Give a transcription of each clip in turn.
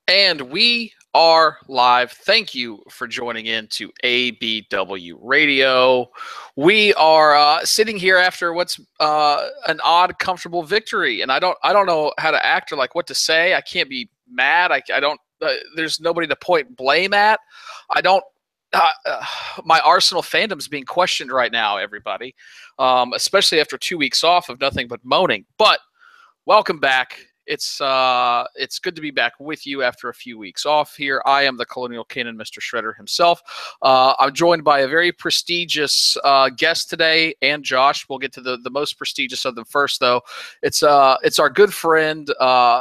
And we are live. Thank you for joining in to ABW Radio. We are sitting here after what's an odd, comfortable victory, and I don't know how to act or like what to say. I can't be mad. I don't. There's nobody to point blame at. I don't. My Arsenal fandom's being questioned right now, everybody, especially after 2 weeks off of nothing but moaning. But welcome back. It's good to be back with you after a few weeks off here. I am the Colonial Cannon, Mr. Shredder himself. I'm joined by a very prestigious guest today, and Josh. We'll get to the most prestigious of them first, though. It's our good friend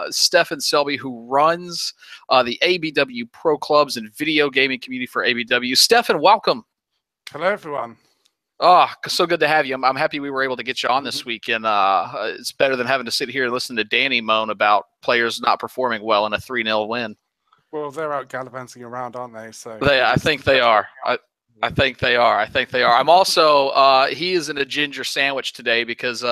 Stefan Selby, who runs the ABW Pro Clubs and video gaming community for ABW. Stefan, welcome. Hello, everyone. Oh, so good to have you. I'm happy we were able to get you on this week, and it's better than having to sit here and listen to Danny moan about players not performing well in a 3-0 win. Well, they're out gallivanting around, aren't they? So I think they are. I think they are. I'm also he is in a ginger sandwich today because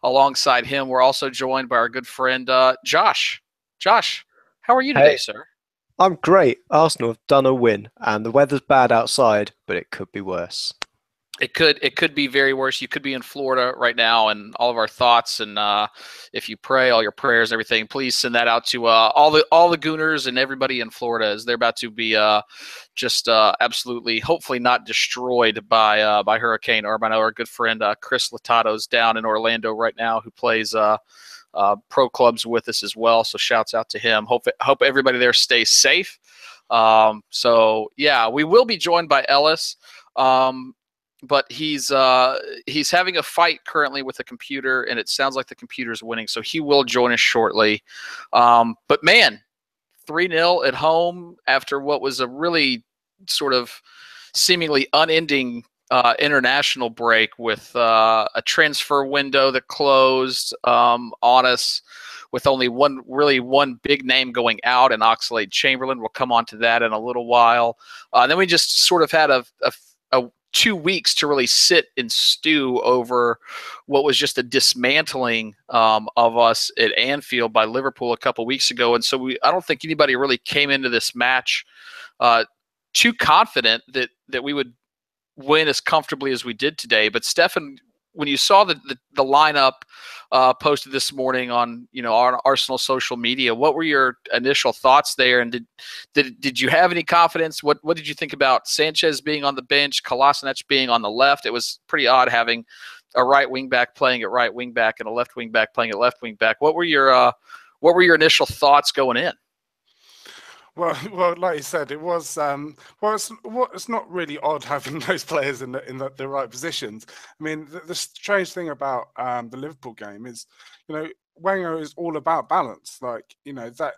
alongside him, we're also joined by our good friend Josh. Josh, how are you today, sir? I'm great. Arsenal have done a win, and the weather's bad outside, but it could be worse. It could be very worse. You could be in Florida right now, and all of our thoughts and if you pray, all your prayers, everything, please send that out to all the Gooners and everybody in Florida, as they're about to be just absolutely, hopefully not destroyed by Hurricane Irma. I know our good friend Chris Latato's down in Orlando right now, who plays pro clubs with us as well. So shouts out to him. Hope everybody there stays safe. So yeah, we will be joined by Ellis. But he's having a fight currently with a computer, and it sounds like the computer's winning, so he will join us shortly. But man, 3-0 at home after what was a really sort of seemingly unending international break with a transfer window that closed on us, with only one big name going out, and Oxlade-Chamberlain. We'll come on to that in a little while. And then we just sort of had a 2 weeks to really sit and stew over what was just a dismantling of us at Anfield by Liverpool a couple weeks ago. And so I don't think anybody really came into this match too confident that we would win as comfortably as we did today. But Stefan, when you saw the lineup posted this morning on our Arsenal social media, what were your initial thoughts there? And did you have any confidence? What did you think about Sanchez being on the bench, Kolasinac being on the left? It was pretty odd having a right wing back playing at right wing back and a left wing back playing at left wing back. What were your initial thoughts going in? Well, like you said, it was. It's not really odd having those players in the right positions. I mean, the strange thing about the Liverpool game is, Wenger is all about balance. Like, that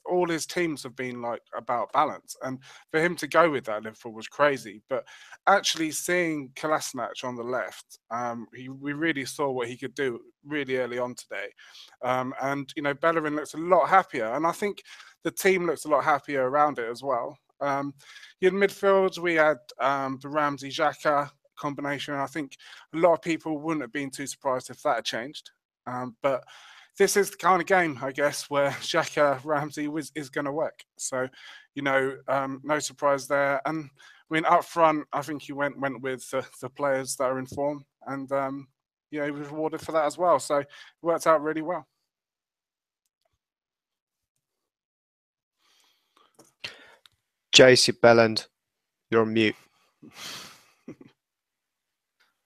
all his teams have been like about balance, and for him to go with that Liverpool was crazy. But actually seeing Kolasinac on the left, we really saw what he could do really early on today, and Bellerin looks a lot happier, and I think the team looks a lot happier around it as well. In midfield, we had the Ramsey-Xhaka combination. I think a lot of people wouldn't have been too surprised if that had changed. But this is the kind of game, I guess, where Xhaka-Ramsey is going to work. So, no surprise there. And I mean, up front, I think he went with the players that are in form, and he was rewarded for that as well. So it worked out really well. JC Belland, you're on mute.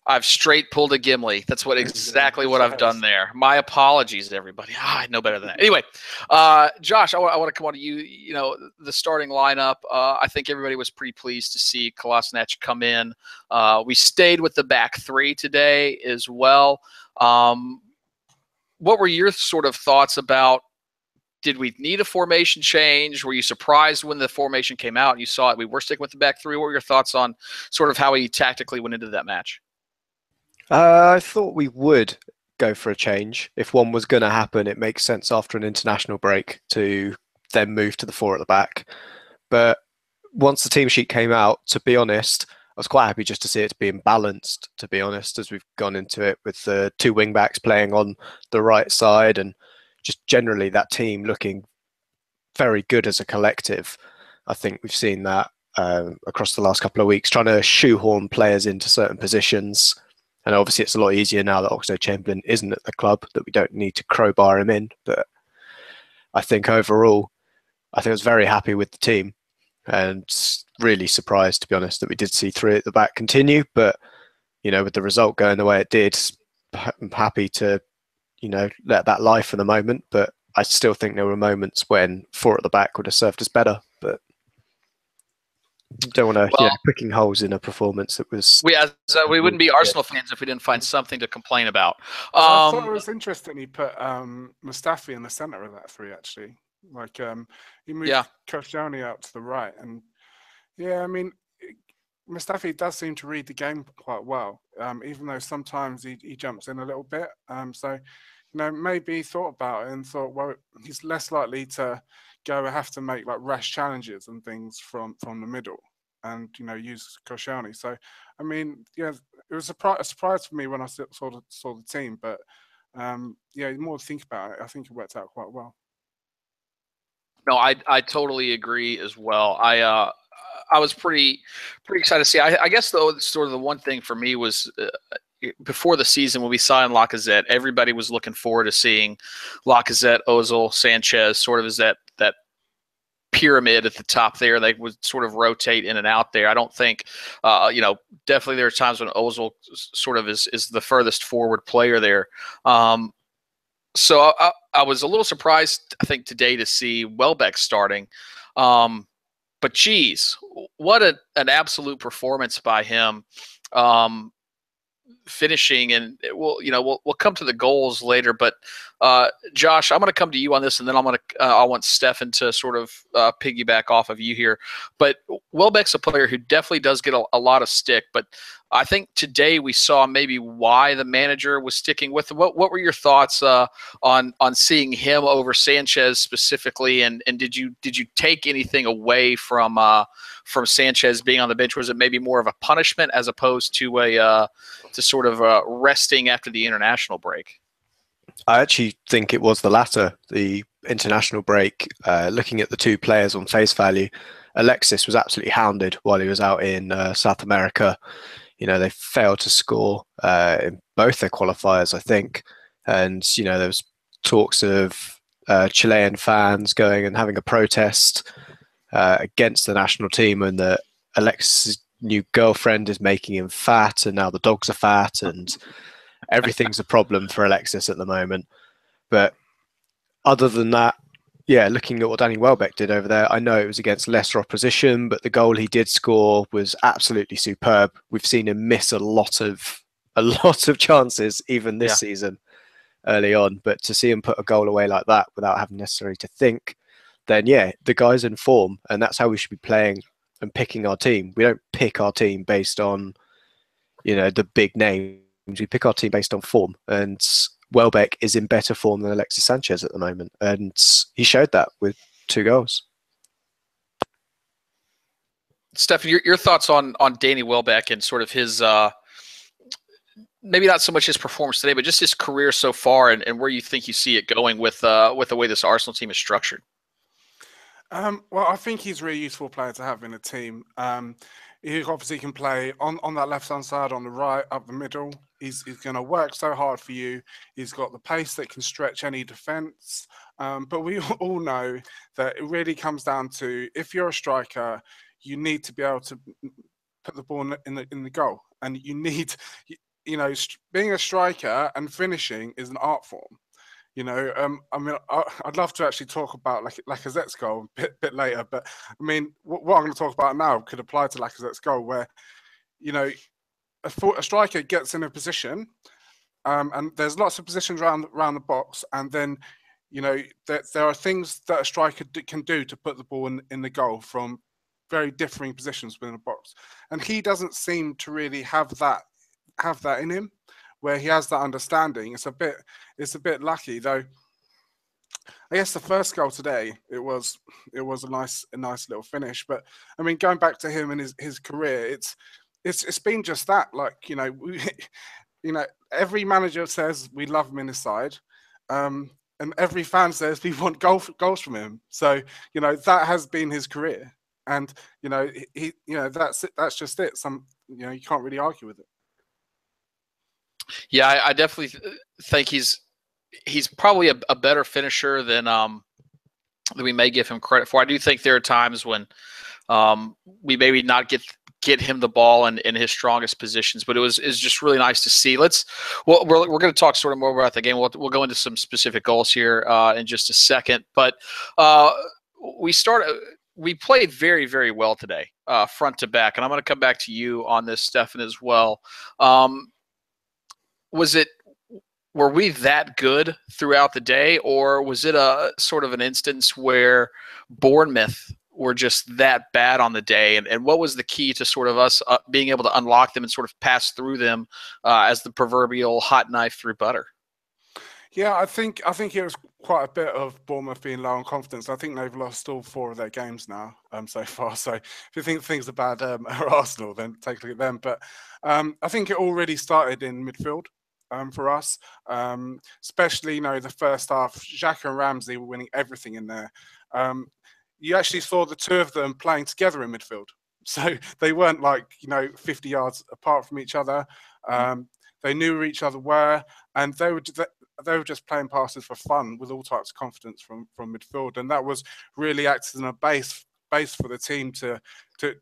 I've straight pulled a Gimli. That's exactly what I've done there. My apologies, everybody. I know better than that. Anyway, Josh, I want to come on to you. The starting lineup, I think everybody was pretty pleased to see Kolasinac come in. We stayed with the back three today as well. What were your sort of thoughts about, did we need a formation change? Were you surprised when the formation came out and you saw it? We were sticking with the back three. What were your thoughts on sort of how he tactically went into that match? I thought we would go for a change. If one was going to happen, it makes sense after an international break to then move to the four at the back. But once the team sheet came out, to be honest, I was quite happy just to see it being balanced, to be honest, as we've gone into it with the two wing-backs playing on the right side and just generally that team looking very good as a collective. I think we've seen that across the last couple of weeks, trying to shoehorn players into certain positions. And obviously it's a lot easier now that Oxlade-Chamberlain isn't at the club, that we don't need to crowbar him in. But I think overall, I was very happy with the team and really surprised, to be honest, that we did see three at the back continue. But, you know, with the result going the way it did, I'm happy to, you know, let that lie for the moment. But I still think there were moments when four at the back would have served us better. But don't want to, picking holes in a performance that was. We wouldn't be Arsenal fans if we didn't find something to complain about. I thought it was interesting he put Mustafi in the centre of that three, actually. Like, he moved Koscielny out to the right. And, yeah, I mean, Mustafi does seem to read the game quite well, even though sometimes he jumps in a little bit. So, you know, maybe he thought about it and thought, well, he's less likely to have to make like rash challenges and things from the middle, and you know, use Koscielny. So I mean, yeah, it was a surprise for me when I saw the team, but yeah, the more to think about it, I think it worked out quite well. No, I totally agree as well. I was pretty excited to see. I guess though, sort of the one thing for me was before the season when we signed Lacazette, everybody was looking forward to seeing Lacazette, Ozil, Sanchez, sort of as that pyramid at the top there. They would sort of rotate in and out there. I don't think, you know, definitely there are times when Ozil sort of is the furthest forward player there. So I was a little surprised, I think, today to see Welbeck starting. But geez, what an absolute performance by him. Finishing, and we'll come to the goals later, but Josh, I'm going to come to you on this, and then I want Stefan to sort of piggyback off of you here. But Welbeck's a player who definitely does get a lot of stick, but I think today we saw maybe why the manager was sticking with him. What were your thoughts on seeing him over Sanchez specifically, and did you take anything away from Sanchez being on the bench? Was it maybe more of a punishment as opposed to to sort of resting after the international break? I actually think it was the latter, the international break. Looking at the two players on face value, Alexis was absolutely hounded while he was out in South America. You know, they failed to score in both their qualifiers, I think. And, you know, there was talks of Chilean fans going and having a protest against the national team, and that Alexis' new girlfriend is making him fat, and now the dogs are fat, and everything's a problem for Alexis at the moment. But other than that, yeah, looking at what Danny Welbeck did over there, I know it was against lesser opposition, but the goal he did score was absolutely superb. We've seen him miss a lot of chances even this season early on, but to see him put a goal away like that without having necessarily to think, then yeah, the guy's in form, and that's how we should be playing and picking our team. We don't pick our team based on, you know, the big names. We pick our team based on form, and Welbeck is in better form than Alexis Sanchez at the moment, and he showed that with 2 goals. Stefan, your thoughts on Danny Welbeck and sort of his maybe not so much his performance today, but just his career so far, and where you think you see it going with the way this Arsenal team is structured? Well, I think he's a really useful player to have in a team. He obviously can play on that left-hand side, on the right, up the middle. He's going to work so hard for you. He's got the pace that can stretch any defence. But we all know that it really comes down to, if you're a striker, you need to be able to put the ball in the goal. And you need, you know, being a striker and finishing is an art form. You know, I mean, I'd love to actually talk about Lacazette's goal a bit later, but I mean, what I'm going to talk about now could apply to Lacazette's goal, where, you know, a striker gets in a position, and there's lots of positions around the box, and then, you know, there are things that a striker can do to put the ball in the goal from very differing positions within a box, and he doesn't seem to really have that in him, where he has that understanding. It's a bit lucky, though. I guess the first goal today, it was a nice little finish. But I mean, going back to him and his career, it's been just that. Like, you know, every manager says we love him in his side. and every fan says we want goals from him. So that has been his career, and he that's just it. You can't really argue with it. Yeah, I definitely think he's probably a better finisher than we may give him credit for. I do think there are times when we maybe not get him the ball in his strongest positions, but it's just really nice to see. We're going to talk sort of more about the game. We'll go into some specific goals here in just a second, but we played very, very well today, front to back, and I'm going to come back to you on this, Stefan, as well. Were we that good throughout the day, or was it a sort of an instance where Bournemouth were just that bad on the day? And what was the key to sort of us being able to unlock them and sort of pass through them as the proverbial hot knife through butter? Yeah, I think it was quite a bit of Bournemouth being low on confidence. I think they've lost all 4 of their games now so far. So if you think things are bad at Arsenal, then take a look at them. But I think it already started in midfield. For us, especially the first half, Xhaka and Ramsey were winning everything in there. You actually saw the 2 of them playing together in midfield, so they weren't 50 yards apart from each other. They knew where each other were, and they were just playing passes for fun with all types of confidence from midfield, and that was really acting as a base for the team to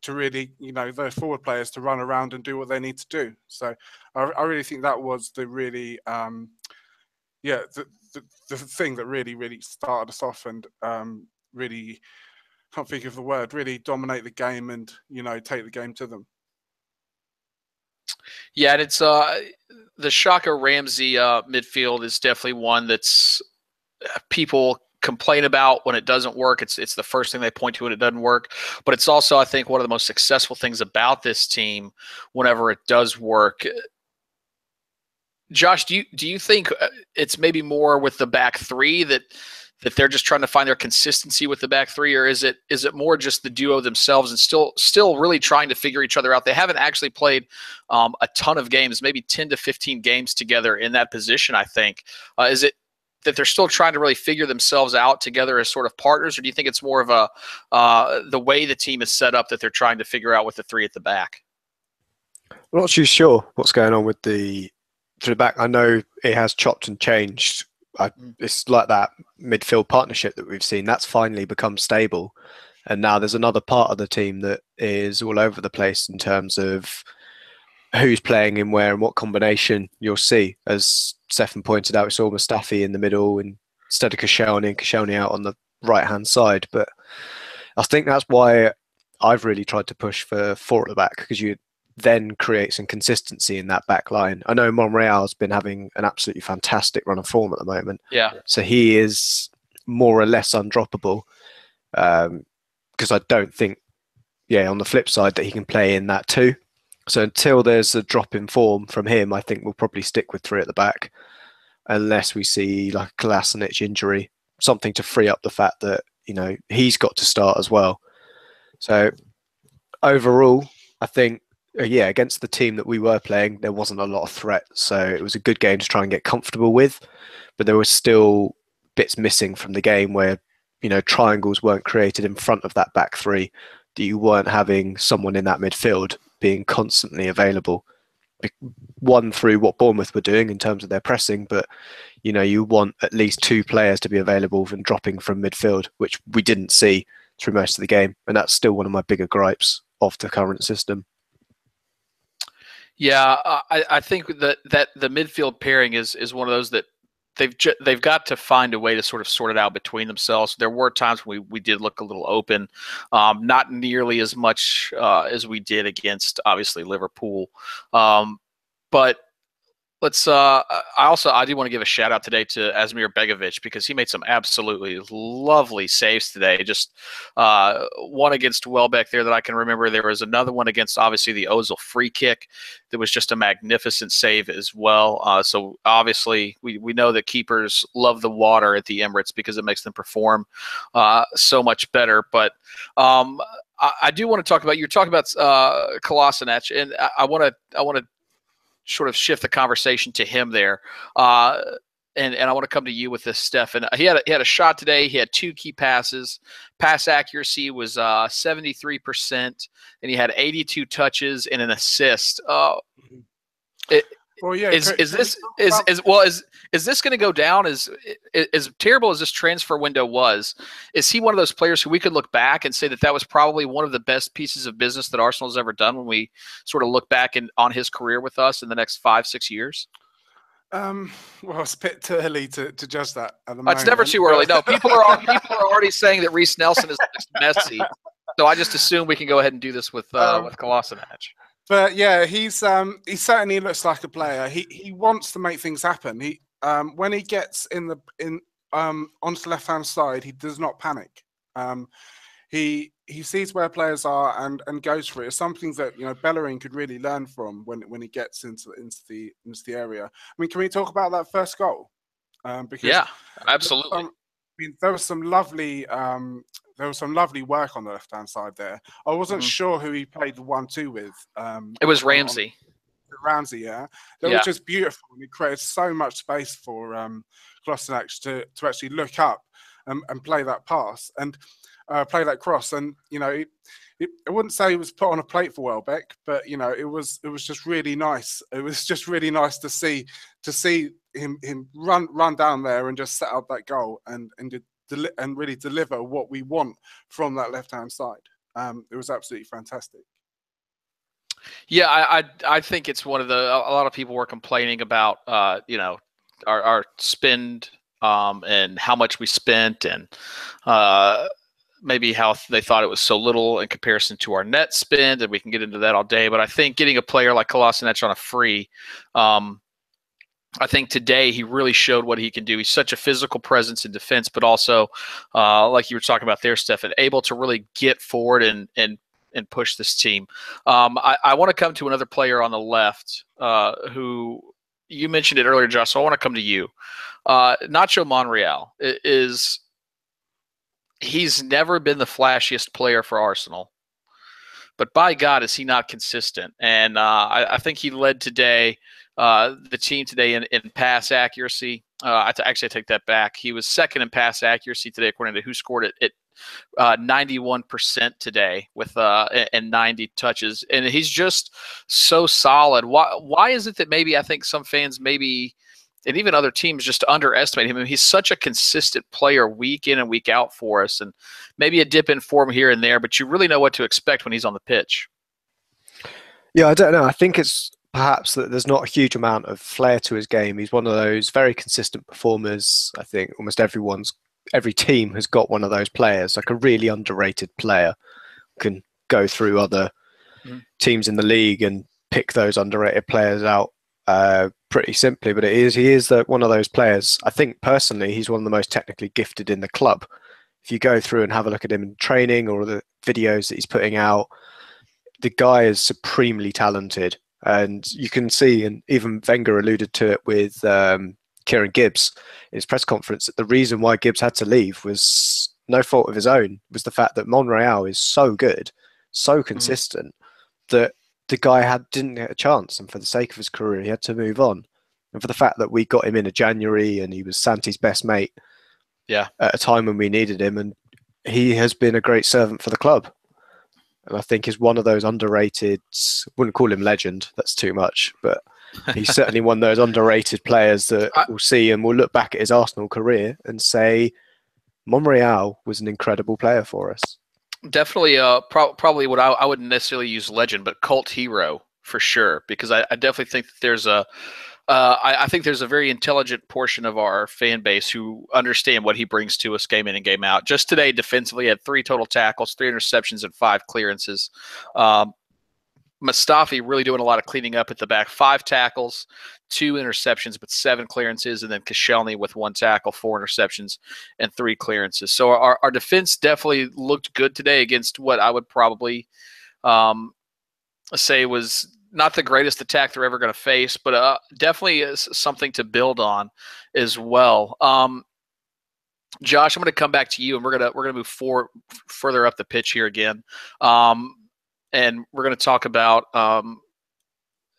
really, those forward players to run around and do what they need to do. So I really think that was the really, the thing that really started us off and really, can't think of the word, really dominate the game and, take the game to them. Yeah, and it's the Xhaka Ramsey midfield is definitely one that's people complain about when it doesn't work. It's the first thing they point to when it doesn't work. But it's also, I think, one of the most successful things about this team whenever it does work. Josh, do you think it's maybe more with the back 3 that they're just trying to find their consistency with the back 3, or is it more just the duo themselves and still really trying to figure each other out? They haven't actually played a ton of games, maybe 10 to 15 games together in that position, I think. Is it that they're still trying to really figure themselves out together as sort of partners, or do you think it's more of the way the team is set up that they're trying to figure out with the 3 at the back? I'm not too sure what's going on with the back. I know it has chopped and changed. It's like that midfield partnership that we've seen. That's finally become stable. And now there's another part of the team that is all over the place in terms of who's playing in where and what combination you'll see. As Stefan pointed out, we saw Mustafi in the middle instead of Koscielny, and Koscielny out on the right-hand side. But I think that's why I've really tried to push for 4 at the back, because you then create some consistency in that back line. I know Monreal's been having an absolutely fantastic run of form at the moment. Yeah. So he is more or less undroppable, because I don't think, on the flip side, that he can play in that too. So until there's a drop in form from him, I think we'll probably stick with 3 at the back, unless we see like a Kolasinac injury, something to free up the fact that, he's got to start as well. So overall, I think, against the team that we were playing, there wasn't a lot of threat. So it was a good game to try and get comfortable with, but there were still bits missing from the game where, triangles weren't created in front of that back 3, that you weren't having someone in that midfield being constantly available. One, through what Bournemouth were doing in terms of their pressing, but you want at least 2 players to be available and dropping from midfield, which we didn't see through most of the game, and that's still one of my bigger gripes of the current system. Yeah, I think that the midfield pairing is one of those that they've got to find a way to sort of sort it out between themselves. There were times when we did look a little open, not nearly as much as we did against, obviously, Liverpool. But let's. I do want to give a shout out today to Asmir Begovic, because he made some absolutely lovely saves today. Just one against Welbeck there that I can remember. There was another one against, obviously, the Ozil free kick that was just a magnificent save as well. So obviously we know that keepers love the water at the Emirates because it makes them perform so much better. But I do want to talk about, you're talking about Kolasinac, and I want to sort of shift the conversation to him there. and I want to come to you with this, Stefan. He had a shot today. He had 2 key passes. Pass accuracy was 73%, and he had 82 touches and an assist. Well, yeah. Is this going to go down? As terrible as this transfer window was, is he one of those players who we could look back and say that was probably one of the best pieces of business that Arsenal has ever done when we sort of look back on his career with us in the next 5-6 years? Well, it's a bit too early to judge that at the moment. It's never too early. No, people are already saying that Reece Nelson is next Messi. So I just assume we can go ahead and do this with Kolasinac. But yeah, he certainly looks like a player. He wants to make things happen. He when he gets onto the left hand side, he does not panic. He sees where players are and goes for it. It's something that Bellerin could really learn from when he gets into the area. I mean, can we talk about that first goal? Because yeah, absolutely. There was some lovely work on the left hand side there. I wasn't sure who he played the 1-2 with. It was Ramsey. Ramsey, yeah. That was just beautiful, and it created so much space for Kolasinac to actually look up and play that pass and play that cross. And I wouldn't say it was put on a plate for Welbeck, but it was just really nice. It was just really nice to see him run down there and just set up that goal and really deliver what we want from that left hand side. It was absolutely fantastic. Yeah, I think it's one of a lot of people were complaining about our spend and how much we spent and maybe how they thought it was so little in comparison to our net spend, and we can get into that all day. But I think getting a player like Kolasinac on a free, I think today he really showed what he can do. He's such a physical presence in defense, but also, like you were talking about there, Stefan, able to really get forward and push this team. I want to come to another player on the left who you mentioned it earlier, Josh, so I want to come to you. Nacho Monreal he's never been the flashiest player for Arsenal, but by God, is he not consistent. And I think he led today, the team today in pass accuracy. I take that back. He was second in pass accuracy today, according to who scored it, at 91% today with and 90 touches. And he's just so solid. Why is it that maybe I think some fans and even other teams just underestimate him? I mean, he's such a consistent player week in and week out for us, and maybe a dip in form here and there, but you really know what to expect when he's on the pitch. Yeah, I don't know. I think it's perhaps that there's not a huge amount of flair to his game. He's one of those very consistent performers. I think almost every team has got one of those players, like a really underrated player can go through other teams in the league and pick those underrated players out pretty simply. But he is one of those players. I think personally he's one of the most technically gifted in the club. If you go through and have a look at him in training or the videos that he's putting out, the guy is supremely talented. And you can see, and even Wenger alluded to it with Kieran Gibbs in his press conference, that the reason why Gibbs had to leave was no fault of his own. It was the fact that Monreal is so good, so consistent, that the guy didn't get a chance, and for the sake of his career, he had to move on. And for the fact that we got him in January and he was Santi's best mate, at a time when we needed him, and he has been a great servant for the club. And I think is one of those underrated. Wouldn't call him legend. That's too much, but he's certainly one of those underrated players that we'll see and we'll look back at his Arsenal career and say, Monreal was an incredible player for us. Definitely, probably what I wouldn't necessarily use legend, but cult hero for sure. Because I definitely think that there's I think there's a very intelligent portion of our fan base who understand what he brings to us game in and game out. Just today, defensively, he had 3 total tackles, 3 interceptions, and 5 clearances. Mustafi really doing a lot of cleaning up at the back. 5 tackles, 2 interceptions, but 7 clearances, and then Koscielny with 1 tackle, 4 interceptions, and 3 clearances. So our defense definitely looked good today against what I would probably say was not the greatest attack they're ever going to face, but definitely is something to build on as well. Josh, I'm going to come back to you, and we're going to move further up the pitch here again. And we're going to talk about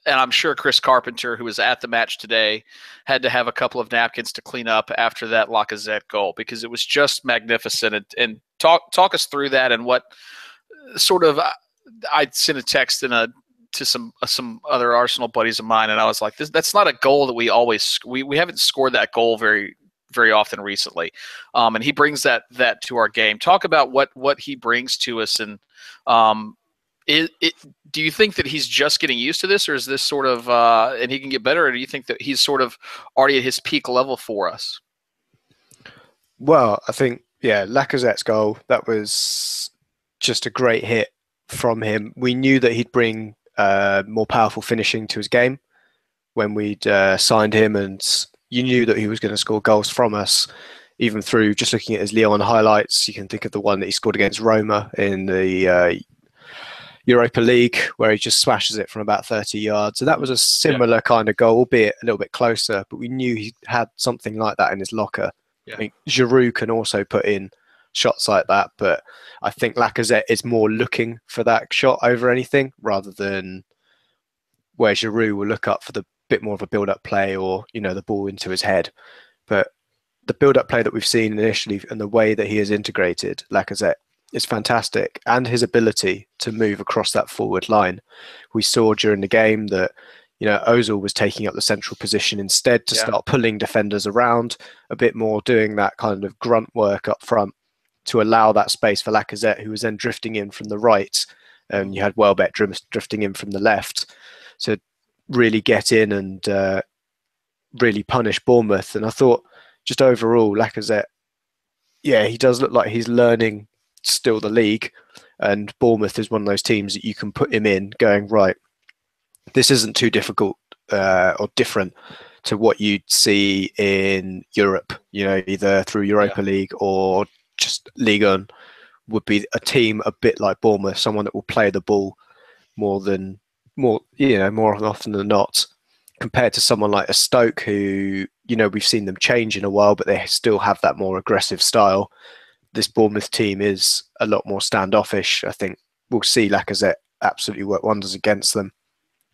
and I'm sure Chris Carpenter, who was at the match today, had to have a couple of napkins to clean up after that Lacazette goal, because it was just magnificent. And talk us through that, and what sort of I sent a text to some other Arsenal buddies of mine, and I was like, that's not a goal that we haven't scored that goal very very often recently, and he brings that to our game. Talk about what he brings to us, and do you think that he's just getting used to this, or is this sort of and he can get better, or do you think that he's sort of already at his peak level for us? Well, I think, yeah, Lacazette's goal, that was just a great hit from him. We knew that he'd bring more powerful finishing to his game when we'd signed him, and you knew that he was going to score goals from us, even through just looking at his Lyon highlights. You can think of the one that he scored against Roma in the Europa League, where he just smashes it from about 30 yards. So that was a similar kind of goal, albeit a little bit closer, but we knew he had something like that in his locker. Yeah. I mean, Giroud can also put in shots like that, but I think Lacazette is more looking for that shot over anything, rather than where Giroud will look up for the bit more of a build-up play, or, you know, the ball into his head. But the build-up play that we've seen initially, and the way that he has integrated Lacazette, is fantastic. And his ability to move across that forward line. We saw during the game that, you know, Ozil was taking up the central position instead to start pulling defenders around a bit more, doing that kind of grunt work up front to allow that space for Lacazette, who was then drifting in from the right. And you had Welbeck drifting in from the left to really get in and really punish Bournemouth. And I thought, just overall, Lacazette, yeah, he does look like he's learning still the league. And Bournemouth is one of those teams that you can put him in going, right, this isn't too difficult or different to what you'd see in Europe, you know, either through Europa League or just Ligue 1, would be a team a bit like Bournemouth, someone that will play the ball more often than not, compared to someone like a Stoke, who, you know, we've seen them change in a while, but they still have that more aggressive style. This Bournemouth team is a lot more standoffish. I think we'll see Lacazette absolutely work wonders against them.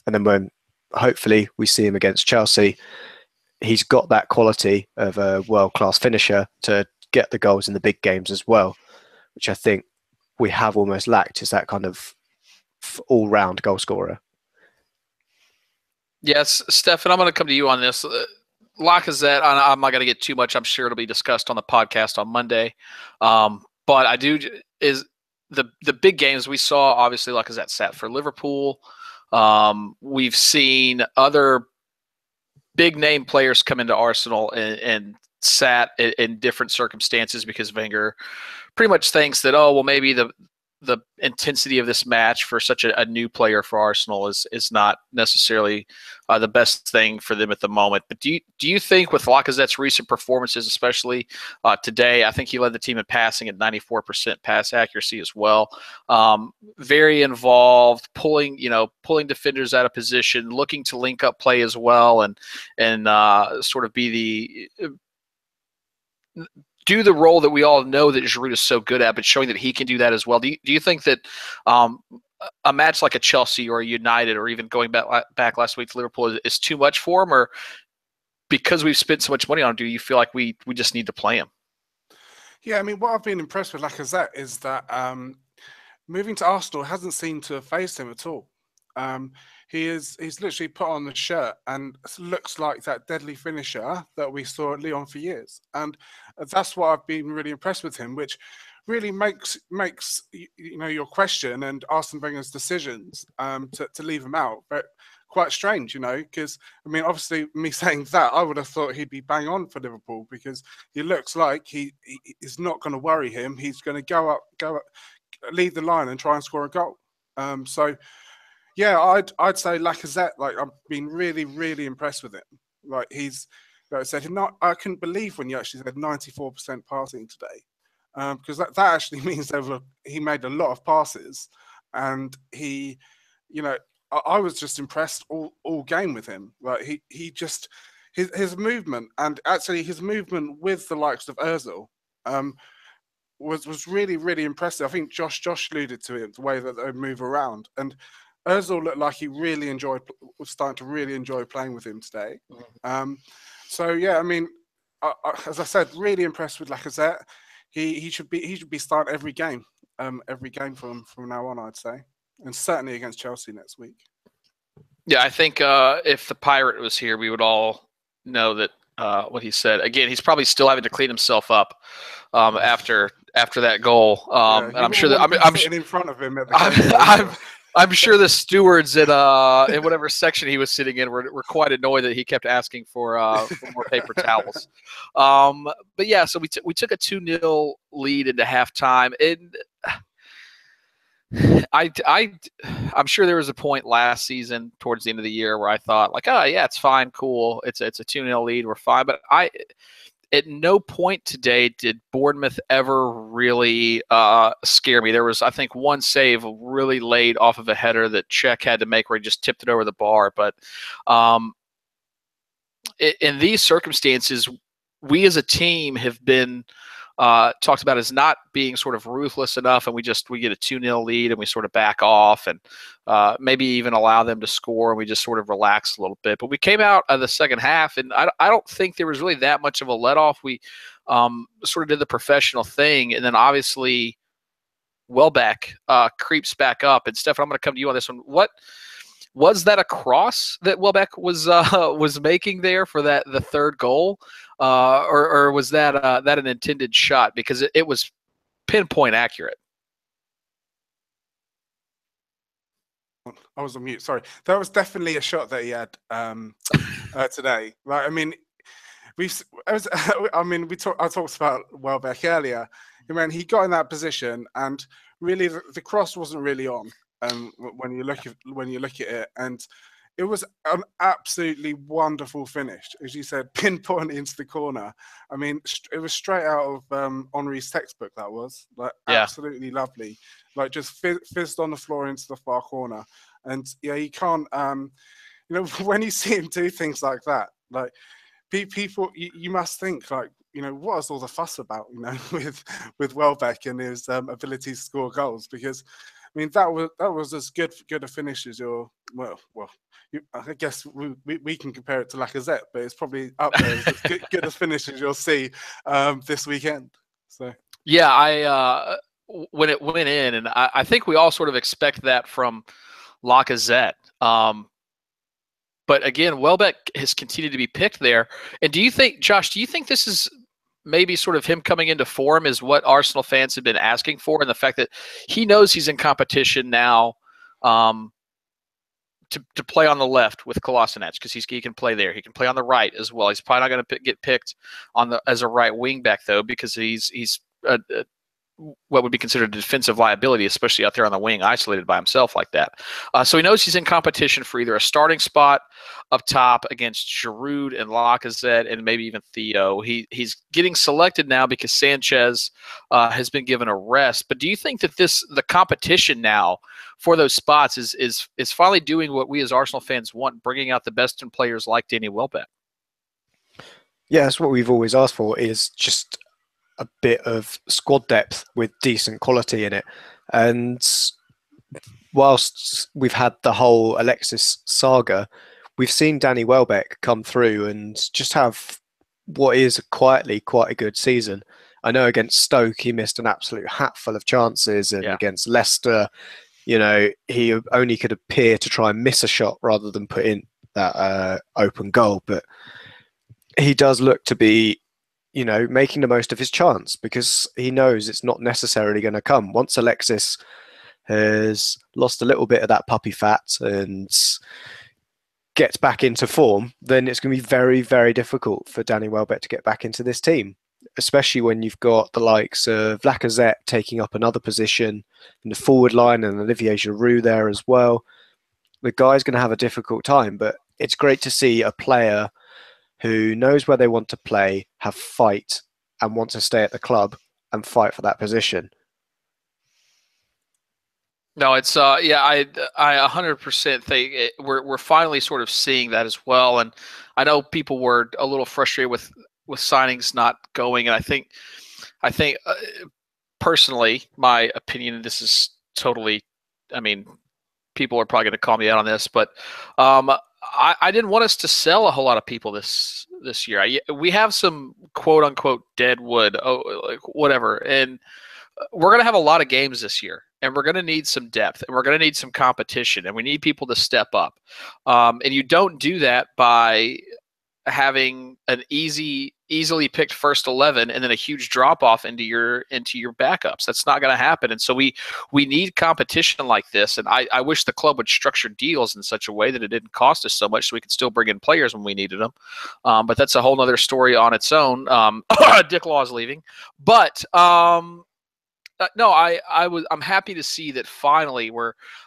And then when hopefully we see him against Chelsea, he's got that quality of a world-class finisher to get the goals in the big games as well, which I think we have almost lacked, is that kind of all-round goal scorer. Yes, Stefan, I'm going to come to you on this. Lacazette, I'm not going to get too much. I'm sure it'll be discussed on the podcast on Monday. But I do, is the big games we saw, obviously Lacazette sat for Liverpool. We've seen other big name players come into Arsenal and sat in different circumstances, because Wenger pretty much thinks that, oh, well, maybe the intensity of this match for such a new player for Arsenal is not necessarily the best thing for them at the moment. But do you think with Lacazette's recent performances, especially today, I think he led the team in passing at 94% pass accuracy as well. Very involved, pulling defenders out of position, looking to link up play as well, and sort of be do the role that we all know that Giroud is so good at, but showing that he can do that as well. Do you think that a match like a Chelsea or a United, or even going back last week to Liverpool, is too much for him, or because we've spent so much money on him, do you feel like we just need to play him? Yeah, I mean, what I've been impressed with Lacazette is that moving to Arsenal hasn't seemed to have phased him at all. He's literally put on the shirt and looks like that deadly finisher that we saw at Lyon for years. And that's what I've been really impressed with him, which really makes your question and Arsene Wenger's decisions to leave him out, but quite strange, because I mean, obviously, me saying that, I would have thought he'd be bang on for Liverpool, because he looks like he is not going to worry him. He's going to go up, lead the line and try and score a goal. So. Yeah, I'd say Lacazette. Like, I've been really, really impressed with him. Like, he's, like I said, I couldn't believe when you actually said 94% passing today, because that actually means he made a lot of passes, and he, I was just impressed all game with him. Like, he just his movement, and actually his movement with the likes of Ozil, was really, really impressive. I think Josh alluded to it, the way that they move around, and Ozil looked like he was starting to really enjoy playing with him today. So yeah, I mean, as I said, really impressed with Lacazette. He should be starting every game from now on, I'd say, and certainly against Chelsea next week. Yeah, I think if the Pirate was here, we would all know that what he said. Again, he's probably still having to clean himself up after that goal. And I'm sure that I'm sitting in front of him at the I'm sure the stewards in whatever section he was sitting in were quite annoyed that he kept asking for more paper towels. But yeah, so we took a 2-0 lead into halftime. I'm sure there was a point last season towards the end of the year where I thought like, oh yeah, it's fine, cool. It's a 2-0 lead, we're fine. But at no point today did Bournemouth ever really scare me. There was, I think, one save really late off of a header that Czech had to make where he just tipped it over the bar. But in these circumstances, we as a team have been talked about as not being sort of ruthless enough, and we get a 2-0 lead and we sort of back off and maybe even allow them to score, and we just sort of relax a little bit. But we came out of the second half, and I don't think there was really that much of a let-off. We sort of did the professional thing, and then obviously Welbeck creeps back up. And Stefan, I'm going to come to you on this one. What was that a cross that Welbeck was making there for the third goal? Or was that an intended shot? Because it was pinpoint accurate. I was on mute. Sorry. That was definitely a shot that he had today. Like, I mean, I talked about Welbeck earlier. I mean, he got in that position, and really the cross wasn't really on. When you look at it, and it was an absolutely wonderful finish, as you said, pinpoint into the corner. I mean, it was straight out of Henri's textbook. That was like absolutely lovely, like just fizzed on the floor into the far corner. And yeah, you can't, when you see him do things like that, like people, you must think like, what is all the fuss about, with Welbeck and his ability to score goals? Because I mean, that was as good a finish as I guess we can compare it to Lacazette, but it's probably up there as good a finish as you'll see this weekend. So yeah, when it went in, and I think we all sort of expect that from Lacazette. But again, Welbeck has continued to be picked there. And Josh, do you think this is maybe sort of him coming into form is what Arsenal fans have been asking for, and the fact that he knows he's in competition now to play on the left with Kolasinac, because he can play there. He can play on the right as well. He's probably not going to get picked as a right wing back though, because he's what would be considered a defensive liability, especially out there on the wing, isolated by himself like that. So he knows he's in competition for either a starting spot up top against Giroud and Lacazette and maybe even Theo. He's getting selected now because Sanchez has been given a rest. But do you think that the competition now for those spots is finally doing what we as Arsenal fans want, bringing out the best in players like Danny Welbeck? Yeah, that's what we've always asked for, is just a bit of squad depth with decent quality in it. And whilst we've had the whole Alexis saga, we've seen Danny Welbeck come through and just have what is quietly quite a good season. I know against Stoke he missed an absolute hatful of chances, and against Leicester, he only could appear to try and miss a shot rather than put in that open goal. But he does look to be making the most of his chance, because he knows it's not necessarily going to come. Once Alexis has lost a little bit of that puppy fat and gets back into form, then it's going to be very, very difficult for Danny Welbeck to get back into this team, especially when you've got the likes of Lacazette taking up another position in the forward line and Olivier Giroud there as well. The guy's going to have a difficult time, but it's great to see a player who knows where they want to play, have fight, and want to stay at the club and fight for that position. No, it's I 100% think we're finally sort of seeing that as well. And I know people were a little frustrated with signings not going, and I think personally, my opinion, this is totally, people are probably going to call me out on this, but I didn't want us to sell a whole lot of people this year. We have some quote unquote dead wood, like whatever, and we're going to have a lot of games this year, and we're going to need some depth, and we're going to need some competition, and we need people to step up. And you don't do that by having an easily picked first 11 and then a huge drop off into your backups. That's not going to happen. And so we need competition like this. And I wish the club would structure deals in such a way that it didn't cost us so much, so we could still bring in players when we needed them. But that's a whole nother story on its own. Dick Law is leaving, but no, I'm happy to see that finally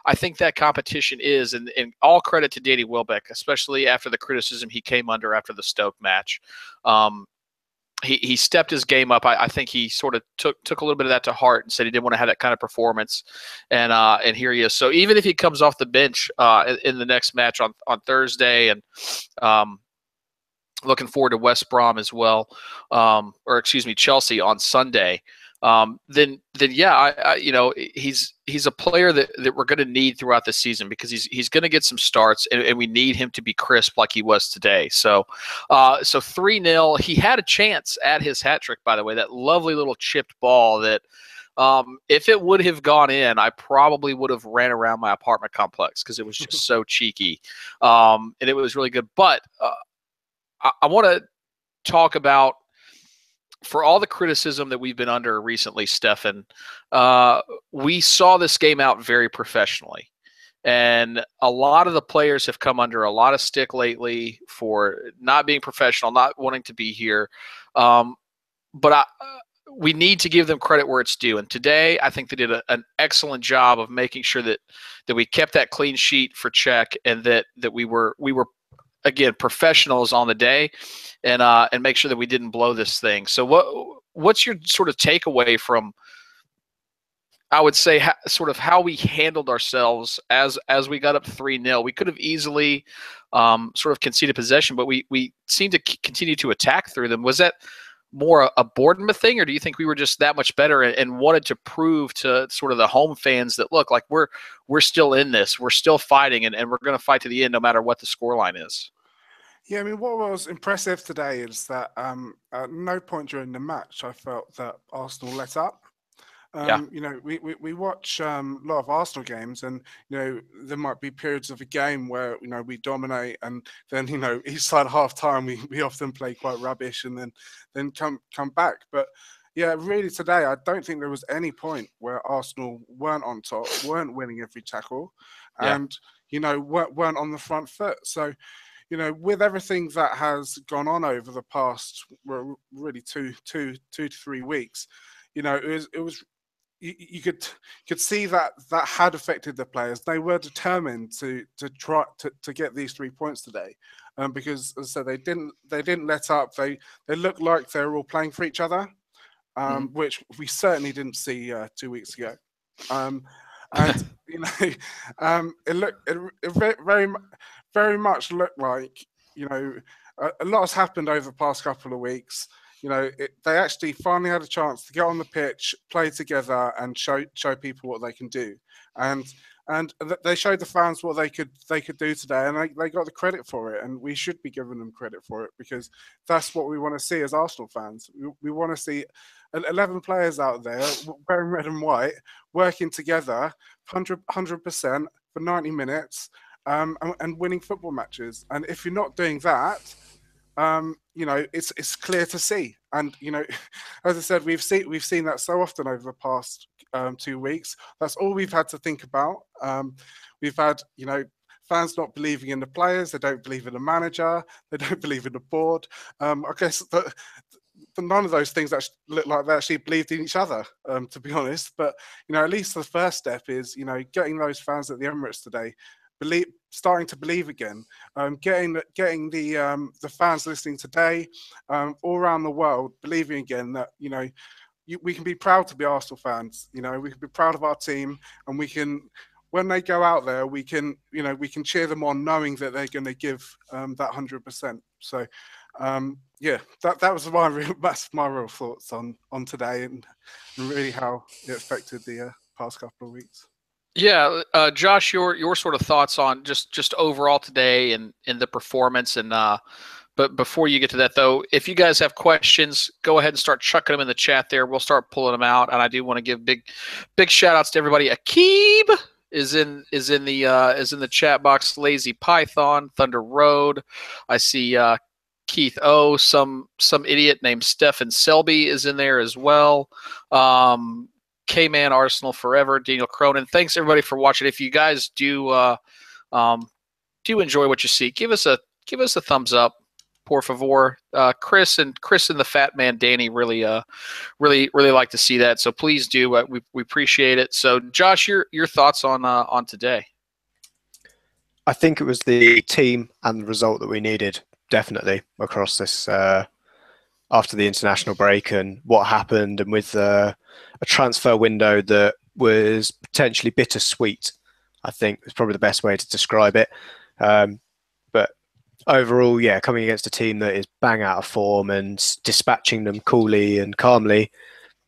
I think that competition is, and all credit to Danny Welbeck, especially after the criticism he came under after the Stoke match. He stepped his game up. I think he sort of took a little bit of that to heart and said he didn't want to have that kind of performance. And here he is. So even if he comes off the bench in the next match on Thursday, and looking forward to West Brom as well, or excuse me, Chelsea on Sunday. Then yeah, he's a player that we're going to need throughout the season, because he's going to get some starts, and we need him to be crisp like he was today. So 3-0. He had a chance at his hat trick, by the way, that lovely little chipped ball that if it would have gone in, I probably would have ran around my apartment complex, because it was just so cheeky, and it was really good. But I want to talk about, for all the criticism that we've been under recently, Stefan, we saw this game out very professionally. And a lot of the players have come under a lot of stick lately for not being professional, not wanting to be here. But we need to give them credit where it's due. And today, I think they did an excellent job of making sure that we kept that clean sheet for Czech, and that we were again, professionals on the day, and make sure that we didn't blow this thing. So what's your sort of takeaway from, I would say, sort of how we handled ourselves as we got up 3-0? We could have easily sort of conceded possession, but we seemed to continue to attack through them. Was that more a Bournemouth thing, or do you think we were just that much better and wanted to prove to sort of the home fans that, look, like we're still in this, we're still fighting, and we're going to fight to the end no matter what the scoreline is? Yeah, I mean, what was impressive today is that at no point during the match I felt that Arsenal let up. We watch a lot of Arsenal games, and there might be periods of a game where we dominate, and then each side half time we often play quite rubbish, and then come back. But yeah, really today I don't think there was any point where Arsenal weren't on top, weren't winning every tackle, and weren't on the front foot. So with everything that has gone on over the past, well, really two to 3 weeks, it was you could see that had affected the players. They were determined to try to get these 3 points today, because, as I said, they didn't let up. They looked like they were all playing for each other, which we certainly didn't see 2 weeks ago. And it very much looked like a lot has happened over the past couple of weeks. They actually finally had a chance to get on the pitch, play together, and show people what they can do. And they showed the fans what they could do today, and they got the credit for it. And we should be giving them credit for it, because that's what we want to see as Arsenal fans. We want to see 11 players out there wearing red and white, working together 100% for 90 minutes, and winning football matches. And if you're not doing that, it's clear to see. And as I said, we've seen that so often over the past 2 weeks. That's all we've had to think about. We've had fans not believing in the players. They don't believe in the manager. They don't believe in the board. I guess that none of those things actually look like they actually believed in each other, to be honest. But at least the first step is getting those fans at the Emirates today starting to believe again, getting the fans listening today all around the world believing again that we can be proud to be Arsenal fans. We can be proud of our team, and we can, when they go out there, we can cheer them on, knowing that they're going to give that 100%. So that was my real thoughts on today, and really how it affected the past couple of weeks. Yeah, Josh, your sort of thoughts on just overall today and the performance, and but before you get to that though, if you guys have questions, go ahead and start chucking them in the chat there. We'll start pulling them out, and I do want to give big shout outs to everybody. Akib is in the chat box. Lazy Python, Thunder Road. I see Keith O. Some idiot named Stefan Selby is in there as well. K-Man Arsenal Forever, Daniel Cronin. Thanks everybody for watching. If you guys do enjoy what you see, give us a thumbs up, por favor. Chris and the Fat Man Danny really like to see that. So please do. We appreciate it. So Josh, your thoughts on today? I think it was the team and the result that we needed, definitely, across this after the international break and what happened, and with a transfer window that was potentially bittersweet, I think is probably the best way to describe it. But overall, yeah, coming against a team that is bang out of form and dispatching them coolly and calmly,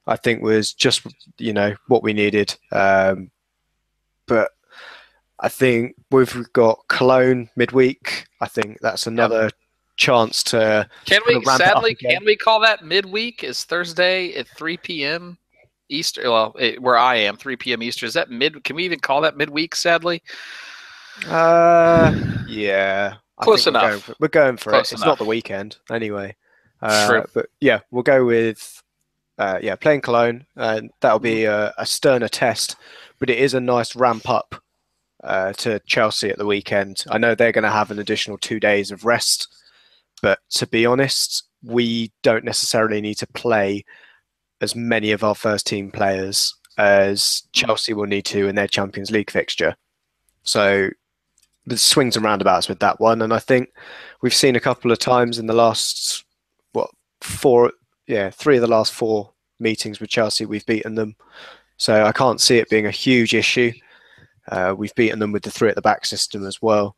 I think was just, what we needed. But I think we've got Cologne midweek. I think that's another chance to can we call that midweek? Is Thursday at 3 p.m. Eastern? Well, where I am, 3 p.m. Eastern. Is that mid? Can we even call that midweek? Sadly, yeah, close enough. We're going for Close it. It's enough. not the weekend anyway. True. But yeah, we'll go with playing Cologne, and that'll be a sterner test. But it is a nice ramp up to Chelsea at the weekend. I know they're going to have an additional 2 days of rest. But to be honest, we don't necessarily need to play as many of our first team players as Chelsea will need to in their Champions League fixture. So the swings and roundabouts with that one. And I think we've seen a couple of times in the last, 3 of the last 4 meetings with Chelsea, we've beaten them. So I can't see it being a huge issue. We've beaten them with the 3 at the back system as well.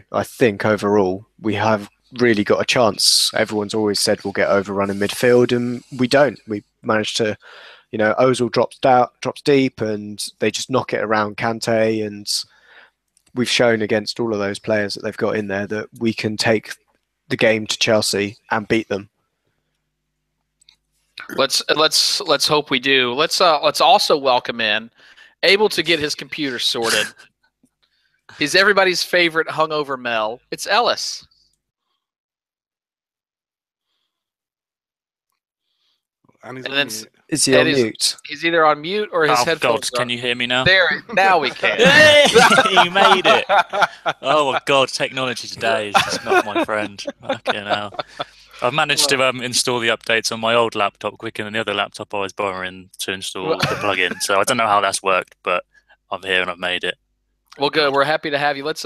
I think overall we have really got a chance. Everyone's always said we'll get overrun in midfield, and we don't. We managed to, Ozil drops deep, and they just knock it around Kante, and we've shown against all of those players that they've got in there that we can take the game to Chelsea and beat them. Let's hope we do. Let's also welcome in, able to get his computer sorted. He's everybody's favorite hungover Mel. It's Ellis. And he's And on then mute. Is he on mute? He's either on mute or his headphones. God, can you hear me now? Now we can. Hey, you made it. Oh my God, technology today is just not my friend. Fucking hell. I've managed to install the updates on my old laptop quicker than the other laptop I was borrowing to install the plugin. So I don't know how that's worked, but I'm here and I've made it. Well, good. We're happy to have you. Let's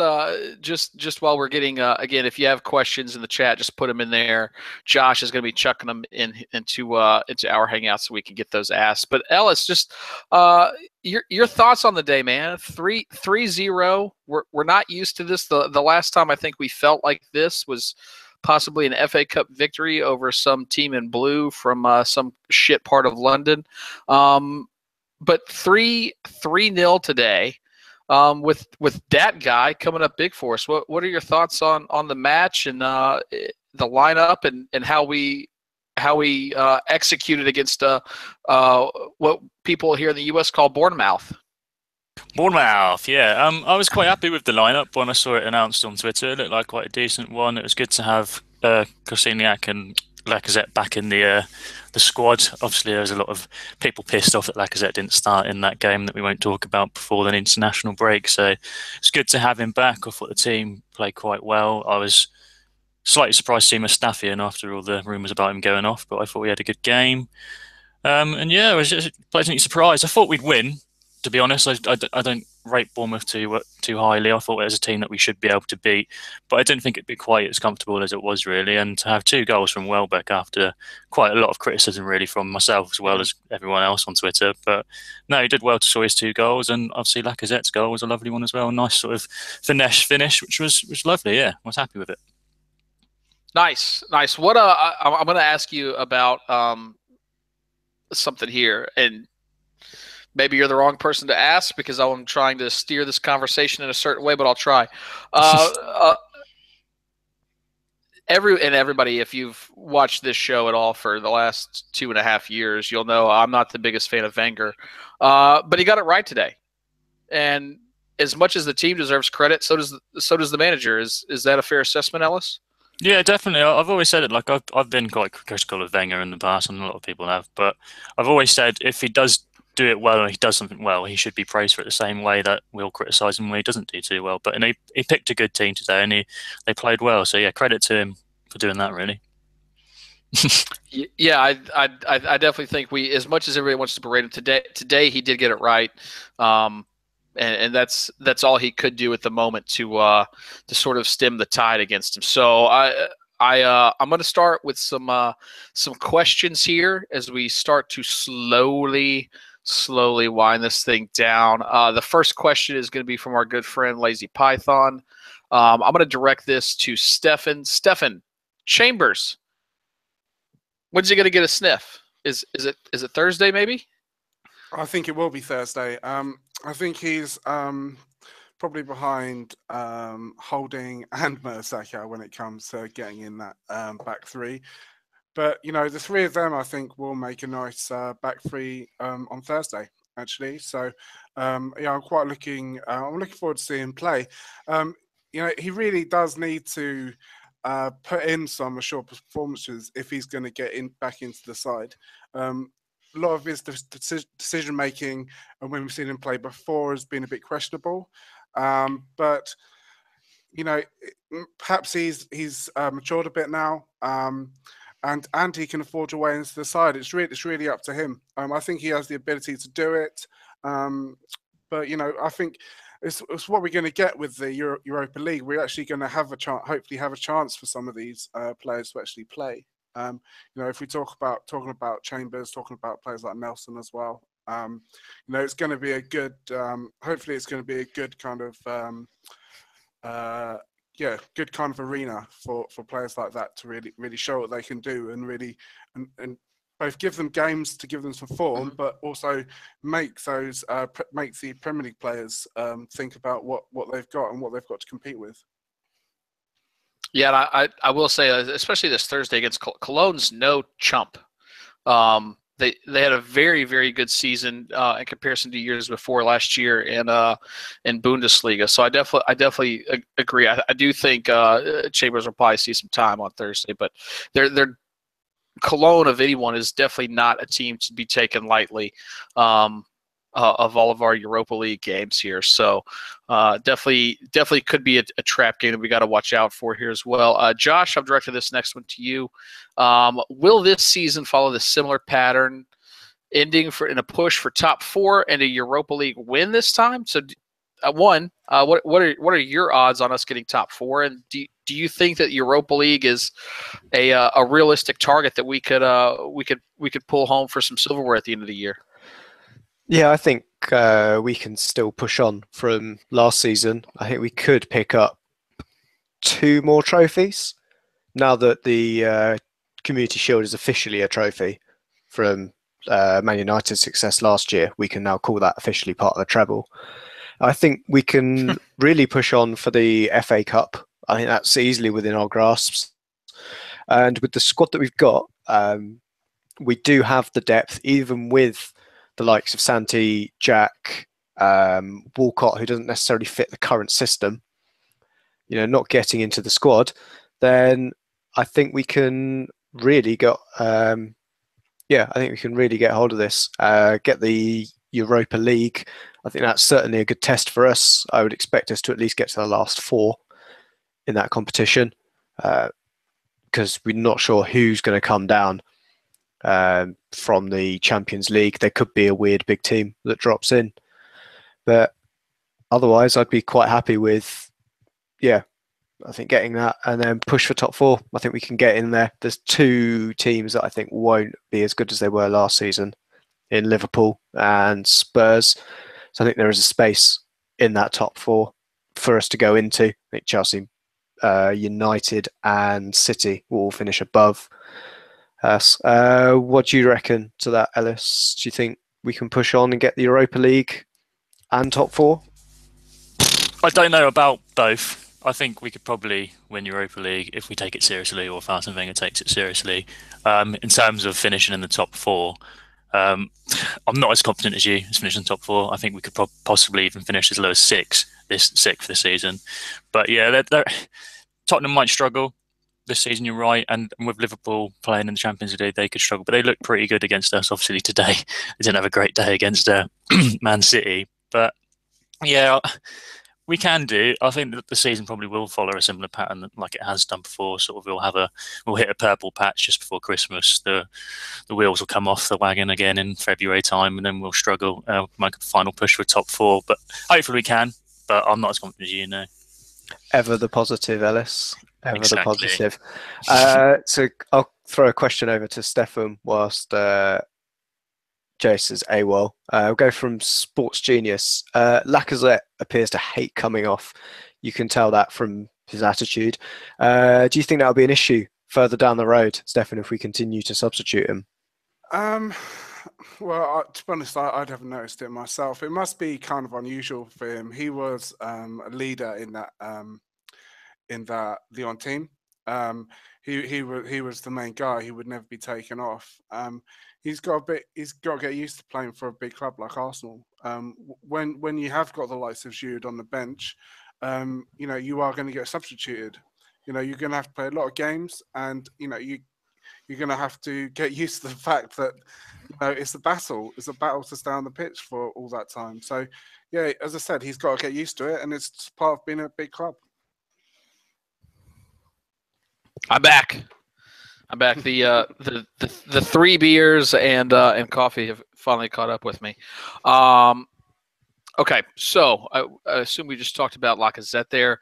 just while we're getting again, if you have questions in the chat, just put them in there. Josh is going to be chucking them into our hangout so we can get those asked. But Ellis, just your thoughts on the day, man. 3-0. We're not used to this. The last time I think we felt like this was possibly an FA Cup victory over some team in blue from some shit part of London. But 3-0 today. With that guy coming up big for us, what are your thoughts on the match and the lineup and how we executed against what people here in the US call Bournemouth? Bournemouth, yeah. I was quite happy with the lineup when I saw it announced on Twitter. It looked like quite a decent one. It was good to have Koscielny and Lacazette back in the squad. Obviously, there was a lot of people pissed off that Lacazette didn't start in that game that we won't talk about before the international break. So it's good to have him back. I thought the team played quite well. I was slightly surprised to see Mustafi in after all the rumours about him going off, but I thought we had a good game. And yeah, I was just pleasantly surprised. I thought we'd win. To be honest, I don't rate Bournemouth too highly. I thought it was a team that we should be able to beat, but I didn't think it'd be quite as comfortable as it was really. And to have 2 goals from Welbeck after quite a lot of criticism really from myself as well as everyone else on Twitter. But no, he did well to score his 2 goals, and obviously Lacazette's goal was a lovely one as well. Nice sort of finesse finish, which was lovely. Yeah, I was happy with it. Nice. What I'm going to ask you about something here, and Maybe you're the wrong person to ask because I'm trying to steer this conversation in a certain way, but I'll try. Everybody, if you've watched this show at all for the last 2.5 years, you'll know I'm not the biggest fan of Wenger, but he got it right today. And as much as the team deserves credit, so does the manager. Is that a fair assessment, Ellis? Yeah, definitely. I've always said it. Like I've been quite critical of Wenger in the past, and a lot of people have. But I've always said if he does do it well and he does something well, he should be praised for it the same way that we'll criticise him when he doesn't do too well. But he picked a good team today, and they played well. So yeah, credit to him for doing that. Really. Yeah, I definitely think as much as everybody wants to berate him today he did get it right. And that's all he could do at the moment to sort of stem the tide against him. So I'm going to start with some questions here as we start to slowly wind this thing down. The first question is going to be from our good friend Lazy Python. I'm going to direct this to Stefan. Stefan, Chambers, when's he going to get a sniff? Is it Thursday maybe? I think it will be Thursday. I think he's probably behind Holding and Mertesacker when it comes to getting in that back three. But the three of them, I think, will make a nice back three on Thursday. Actually, so I'm quite looking. I'm looking forward to seeing him play. He really does need to put in some assured performances if he's going to get back into the side. A lot of his decision making, and when we've seen him play before, has been a bit questionable. But perhaps he's matured a bit now, and he can afford to weigh into the side. It's really up to him. I think he has the ability to do it. But I think it's what we're going to get with the Europa League. We're actually going to have hopefully have a chance for some of these players to actually play. If we talking about Chambers, talking about players like Nelson as well, it's going to be a good. Hopefully, it's going to be a good kind of, good kind of arena for players like that to really show what they can do and really and both give them games to give them some form, but also make the Premier League players think about what they've got and what they've got to compete with. Yeah, I will say, especially this Thursday against Cologne's no chump. They had a very, very good season in comparison to years before last year in Bundesliga. So I definitely agree. I do think Chambers will probably see some time on Thursday, but they're Cologne of anyone is definitely not a team to be taken lightly. Of all of our Europa League games here. So definitely could be a trap game that we got to watch out for here as well. Josh, I've directed this next one to you. Will this season follow the similar pattern, ending in a push for top four and a Europa League win this time? So what are your odds on us getting top four? And do you think that Europa League is a realistic target that we could pull home for some silverware at the end of the year? Yeah, I think we can still push on from last season. I think we could pick up 2 more trophies now that the Community Shield is officially a trophy from Man United's success last year. We can now call that officially part of the treble. I think we can really push on for the FA Cup. I think that's easily within our grasps. And with the squad that we've got, we do have the depth, even with the likes of Santi, Jack, Walcott, who doesn't necessarily fit the current system, not getting into the squad, then I think we can really get, I think we can really get hold of this, get the Europa League. I think that's certainly a good test for us. I would expect us to at least get to the last 4 in that competition, because we're not sure who's going to come down from the Champions League. There could be a weird big team that drops in, but otherwise I'd be quite happy with I think getting that and then push for top 4. I think we can get in there. There's 2 teams that I think won't be as good as they were last season in Liverpool and Spurs, so I think there is a space in that top 4 for us to go into. I think Chelsea, United and City will finish above us. What do you reckon to that, Ellis? Do you think we can push on and get the Europa League and top four? I don't know about both. I think we could probably win Europa League if we take it seriously, or if Arsene Wenger takes it seriously. In terms of finishing in the top four, I'm not as confident as you as finishing top four. I think we could possibly even finish as low as sixth this season. But yeah, Tottenham might struggle this season. You're right, and with Liverpool playing in the Champions League, they could struggle. But they look pretty good against us. Obviously, today they didn't have a great day against Man City, but yeah. We can do. I think that the season probably will follow a similar pattern like it has done before. Sort of, we'll hit a purple patch just before Christmas. The wheels will come off the wagon again in February time, and then we'll struggle, make a final push for top four. But hopefully we can. But I'm not as confident as you know. Ever the positive, Ellis. Ever Exactly. the positive. So I'll throw a question over to Stefan whilst Jace is AWOL. We'll go from Sports Genius. Lacazette appears to hate coming off. You can tell that from his attitude. Do you think that'll be an issue further down the road, Stefan, if we continue to substitute him? Well, to be honest, I haven't noticed it myself. It must be kind of unusual for him. He was a leader in that Lyon team. He was the main guy. He would never be taken off. He's got to get used to playing for a big club like Arsenal. When you have got the likes of Giroud on the bench, you are going to get substituted. You're going to have to play a lot of games, and you're going to have to get used to the fact that it's a battle. It's a battle to stay on the pitch for all that time. So, yeah, as I said, he's got to get used to it, and it's part of being a big club. I'm back. The 3 beers and coffee have finally caught up with me. Okay, so I assume we just talked about Lacazette there.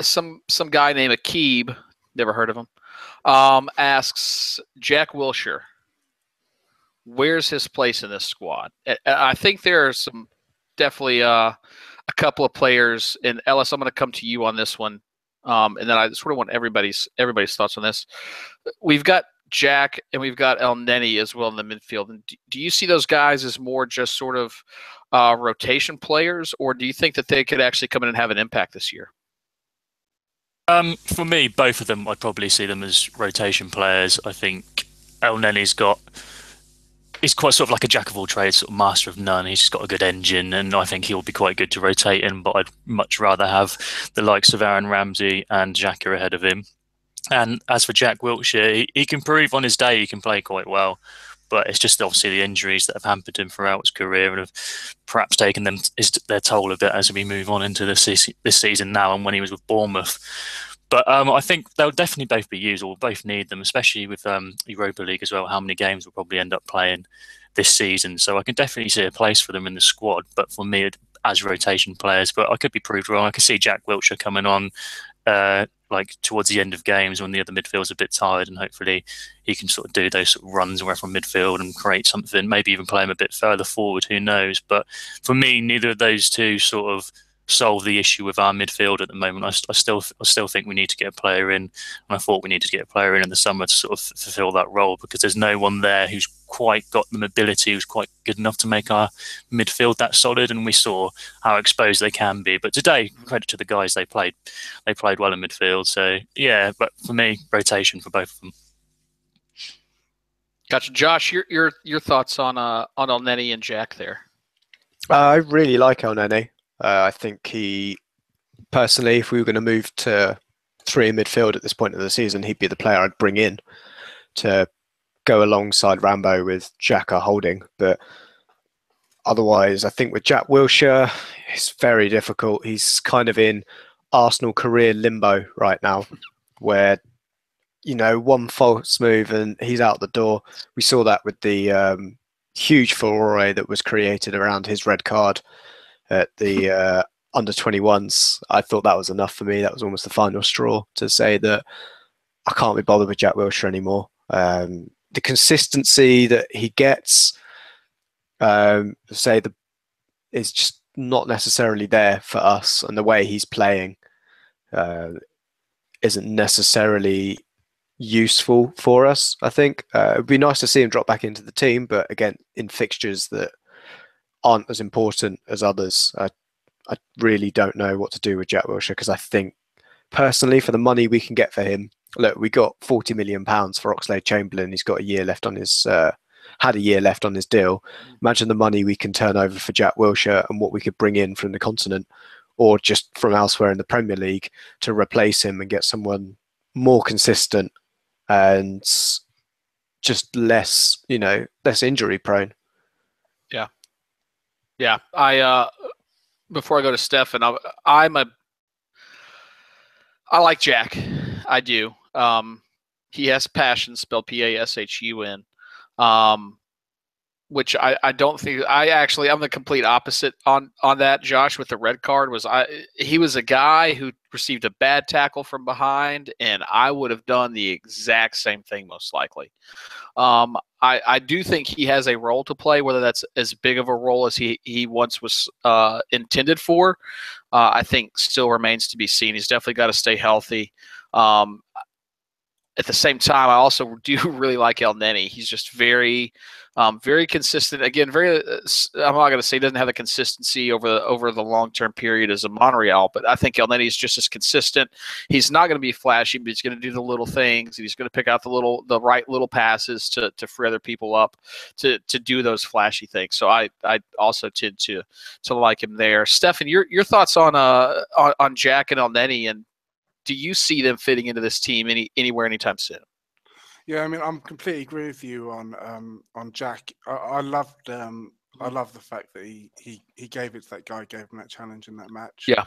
Some guy named Akib, never heard of him, asks Jack Wilshere, where's his place in this squad? I think there are definitely a couple of players. And Ellis, I'm going to come to you on this one. And then I sort of want everybody's thoughts on this. We've got Jack and we've got El Neni as well in the midfield. And do you see those guys as more just sort of rotation players, or do you think that they could actually come in and have an impact this year? For me, both of them, I'd probably see them as rotation players. I think El Neni's he's quite sort of like a jack of all trades, sort of master of none. He's just got a good engine, and I think he'll be quite good to rotate in, but I'd much rather have the likes of Aaron Ramsey and Xhaka ahead of him. And as for Jack Wilshere, he can prove on his day he can play quite well, but it's just obviously the injuries that have hampered him throughout his career and have perhaps taken their toll a bit as we move on into this season now and when he was with Bournemouth. But I think they'll definitely both be used, or both need them, especially with Europa League as well. How many games we'll probably end up playing this season. So I can definitely see a place for them in the squad. But for me, as rotation players, but I could be proved wrong. I could see Jack Wilshere coming on like towards the end of games when the other midfield's a bit tired, and hopefully he can sort of do those sort of runs away from midfield and create something, maybe even play him a bit further forward, who knows. But for me, neither of those two sort of solve the issue with our midfield at the moment. I still think we need to get a player in, and I thought we needed to get a player in the summer to sort of fulfill that role, because there's no one there who's quite got the mobility, who's quite good enough to make our midfield that solid, and we saw how exposed they can be. But today, credit to the guys, they played well in midfield. So yeah, but for me, rotation for both of them. Gotcha. Josh, your thoughts on El Neni and Jack there? I really like El Neni. I think he, personally, if we were going to move to 3 in midfield at this point of the season, he'd be the player I'd bring in to go alongside Rambo with Xhaka holding. But otherwise, I think with Jack Wilshere, it's very difficult. He's kind of in Arsenal career limbo right now, where, one false move and he's out the door. We saw that with the huge furore that was created around his red card at the under-21s. I thought that was enough for me. That was almost the final straw to say that I can't be bothered with Jack Wilshere anymore. The consistency that he gets, is just not necessarily there for us, and the way he's playing isn't necessarily useful for us. I think it'd be nice to see him drop back into the team, but again, in fixtures that aren't as important as others, I really don't know what to do with Jack Wilshere, because I think personally, for the money we can get for him, look, we got £40 million for Oxlade-Chamberlain. He's got a year left on his had a year left on his deal. Imagine the money we can turn over for Jack Wilshere and what we could bring in from the continent or just from elsewhere in the Premier League to replace him and get someone more consistent and just less, less injury prone. Yeah. I before I go to Stefan, I like Jack. I do. He has passion, spelled P-A-S-H-U-N, which I don't think – I'm the complete opposite on that, Josh, with the red card. He was a guy who received a bad tackle from behind, and I would have done the exact same thing most likely. I do think he has a role to play, whether that's as big of a role as he once was intended for. I think still remains to be seen. He's definitely got to stay healthy. At the same time, I also do really like El Neni. He's just very consistent. Again, I'm not going to say he doesn't have the consistency over the long-term period as a Monreal, but I think El Neni is just as consistent. He's not going to be flashy, but he's going to do the little things, and he's going to pick out the right little passes to free other people up to do those flashy things. So I also tend to like him there. Stefan, your thoughts on Jack and El Neni, and do you see them fitting into this team anywhere anytime soon? Yeah, I mean, I'm completely agree with you on Jack. I loved the fact that he gave it to that guy, gave him that challenge in that match. Yeah.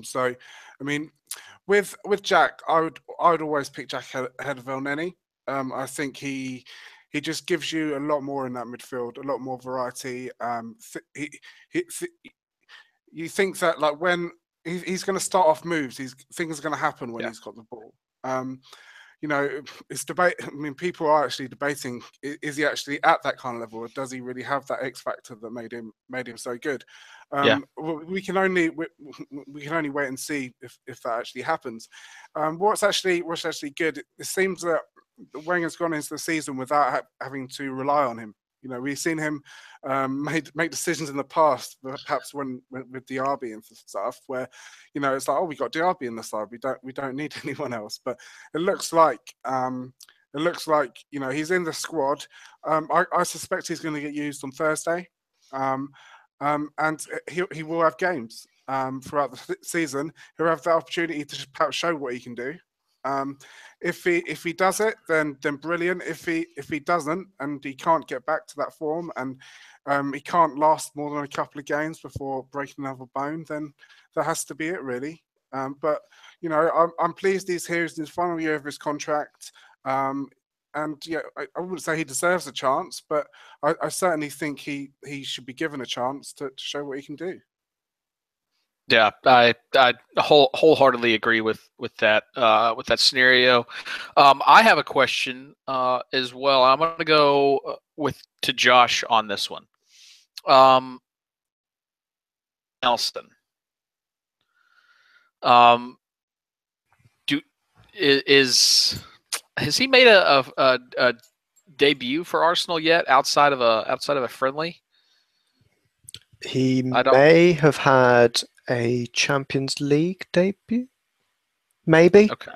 So, I mean, with Jack, I would always pick Jack ahead of El Neni. I think he just gives you a lot more in that midfield, a lot more variety. You think that like when he's going to start off moves, things are going to happen when he's got the ball. It's debate. I mean, people are actually debating: is he actually at that kind of level, or does he really have that X factor that made him so good? We can only wait and see if that actually happens. What's actually good? It seems that Wenger's gone into the season without having to rely on him. We've seen him make decisions in the past, perhaps when with Diaby and stuff, where it's like, oh, we got Diaby in the side, we don't need anyone else. But it looks like he's in the squad. I suspect he's going to get used on Thursday, and he will have games throughout the season. He'll have the opportunity to perhaps show what he can do. If he does it, then brilliant. If he doesn't, and he can't get back to that form, and he can't last more than a couple of games before breaking another bone, then that has to be it, really. But I'm pleased he's here. It's his final year of his contract, and yeah, I wouldn't say he deserves a chance, but I certainly think he should be given a chance to show what he can do. Yeah, I wholeheartedly agree with that scenario. I have a question as well. I'm going to go to Josh on this one. Nelson, has he made a debut for Arsenal yet outside of a friendly? He may have had a Champions League debut, maybe. Okay.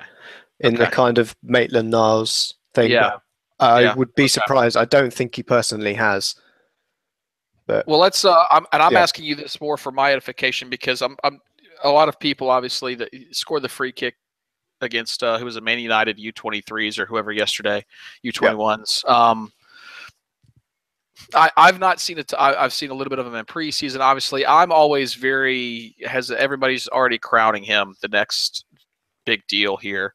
In the kind of Maitland-Niles thing. Yeah. I would be surprised. I don't think he personally has. But well, let's. I'm asking you this more for my edification, because I'm a lot of people obviously that scored the free kick against who was a Man United U23s or whoever yesterday, U21s. Yeah. I've not seen it. I've seen a little bit of him in preseason. Obviously, I'm always everybody's already crowning him the next big deal here.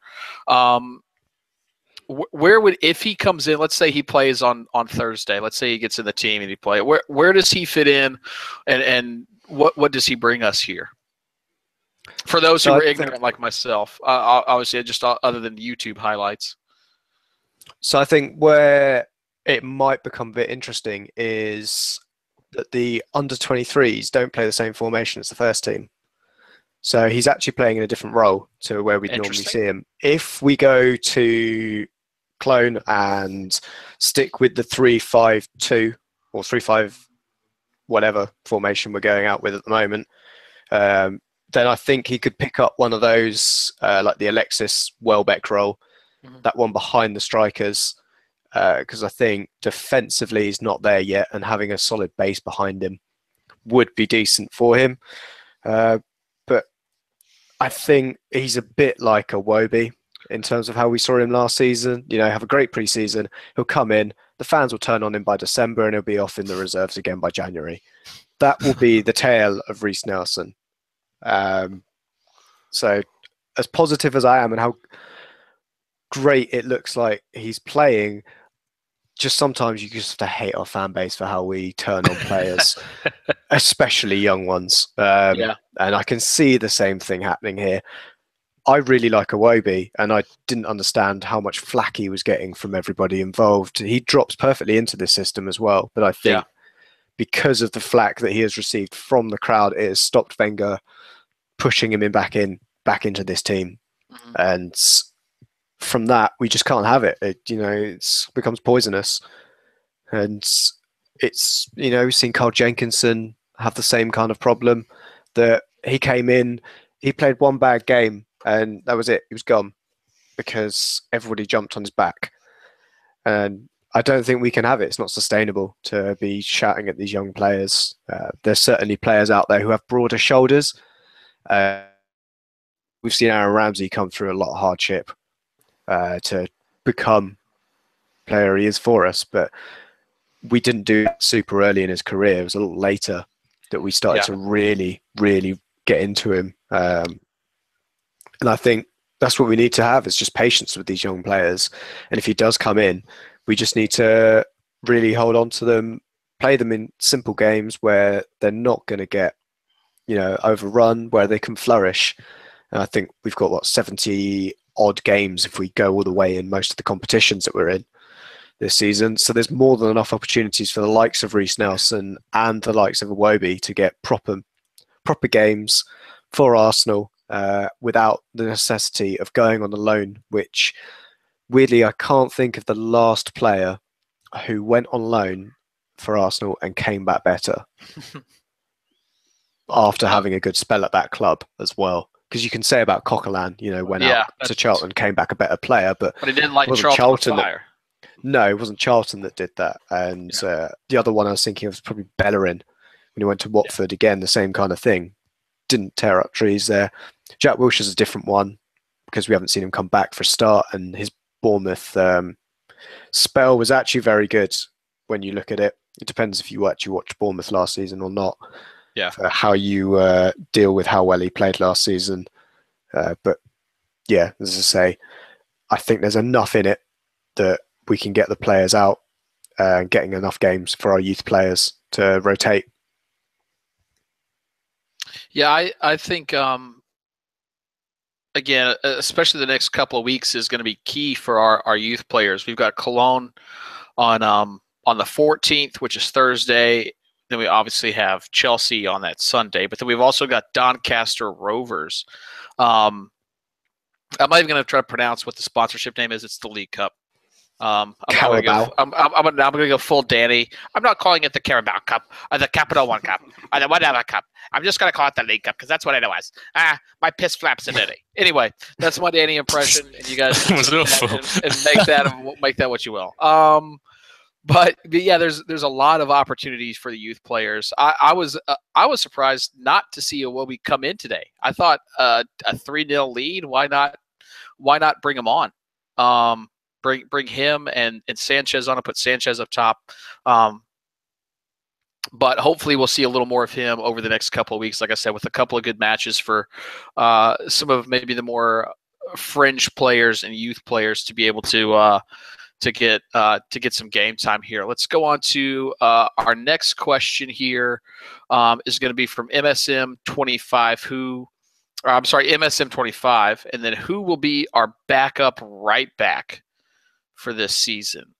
Where would, if he comes in, let's say he plays on Thursday, let's say he gets in the team and he plays, where does he fit in, and what does he bring us here? For those who are ignorant like myself, obviously just other than YouTube highlights. So I think where it might become a bit interesting is that the under-23s don't play the same formation as the first team. So he's actually playing in a different role to where we'd normally see him. If we go to Cologne and stick with the 3-5-2 or 3-5 whatever formation we're going out with at the moment, then I think he could pick up one of those, like the Alexis Welbeck role, that one behind the strikers, because I think defensively he's not there yet, and having a solid base behind him would be decent for him. But I think he's a bit like a Wobie in terms of how we saw him last season. You know, have a great pre-season, he'll come in, the fans will turn on him by December, and he'll be off in the reserves again by January. That will be the tale of Reiss Nelson. So as positive as I am and how great it looks like he's playing, just sometimes you just have to hate our fan base for how we turn on players, especially young ones. And I can see the same thing happening here. I really like Iwobi, and I didn't understand how much flack he was getting from everybody involved. He drops perfectly into this system as well, but I think because of the flack that he has received from the crowd, it has stopped Wenger pushing him back into this team. And from that, we just can't have it. It becomes poisonous. And it's, we've seen Carl Jenkinson have the same kind of problem, that he came in, he played one bad game, and that was it. He was gone because everybody jumped on his back. And I don't think we can have it. It's not sustainable to be shouting at these young players. There's certainly players out there who have broader shoulders. We've seen Aaron Ramsey come through a lot of hardship to become the player he is for us, but we didn't do it super early in his career. It was a little later that we started to really, really get into him. And I think that's what we need to have, is just patience with these young players. And if he does come in, we just need to really hold on to them, play them in simple games where they're not going to get, overrun, where they can flourish. And I think we've got 70 odd games if we go all the way in most of the competitions that we're in this season. So there's more than enough opportunities for the likes of Reiss Nelson and the likes of Iwobi to get proper games for Arsenal without the necessity of going on a loan, which weirdly I can't think of the last player who went on loan for Arsenal and came back better after having a good spell at that club as well. Because you can say about Coquelin, went out to Charlton, came back a better player, but he didn't like Charlton. No, it wasn't Charlton that did that. And the other one I was thinking of was probably Bellerin when he went to Watford. Again, the same kind of thing. Didn't tear up trees there. Jack Wilshere's a different one because we haven't seen him come back for a start, and his Bournemouth spell was actually very good when you look at it. It depends if you actually watched Bournemouth last season or not. For how you deal with how well he played last season. But as I say, I think there's enough in it that we can get the players out and getting enough games for our youth players to rotate. Yeah, I think, again, especially the next couple of weeks is going to be key for our youth players. We've got Cologne on the 14th, which is Thursday. Then we obviously have Chelsea on that Sunday, but then we've also got Doncaster Rovers. I'm not even going to try to pronounce what the sponsorship name is. It's the League Cup. I'm going to go full Danny. I'm not calling it the Carabao Cup or the Capital One Cup or the whatever cup. I'm just going to call it the League Cup because that's what it was. My piss flaps in it. Anyway, that's my Danny impression, and you guys and make that what you will. But yeah, there's a lot of opportunities for the youth players. I was surprised not to see Iwobi come in today. I thought a 3-0 lead. Why not bring him on? Bring him and Sanchez on and put Sanchez up top. But hopefully we'll see a little more of him over the next couple of weeks. Like I said, with a couple of good matches for some of maybe the more fringe players and youth players to be able to get some game time here. Let's go on to our next question here. Is going to be from MSM25. MSM25, and then who will be our backup right back for this season?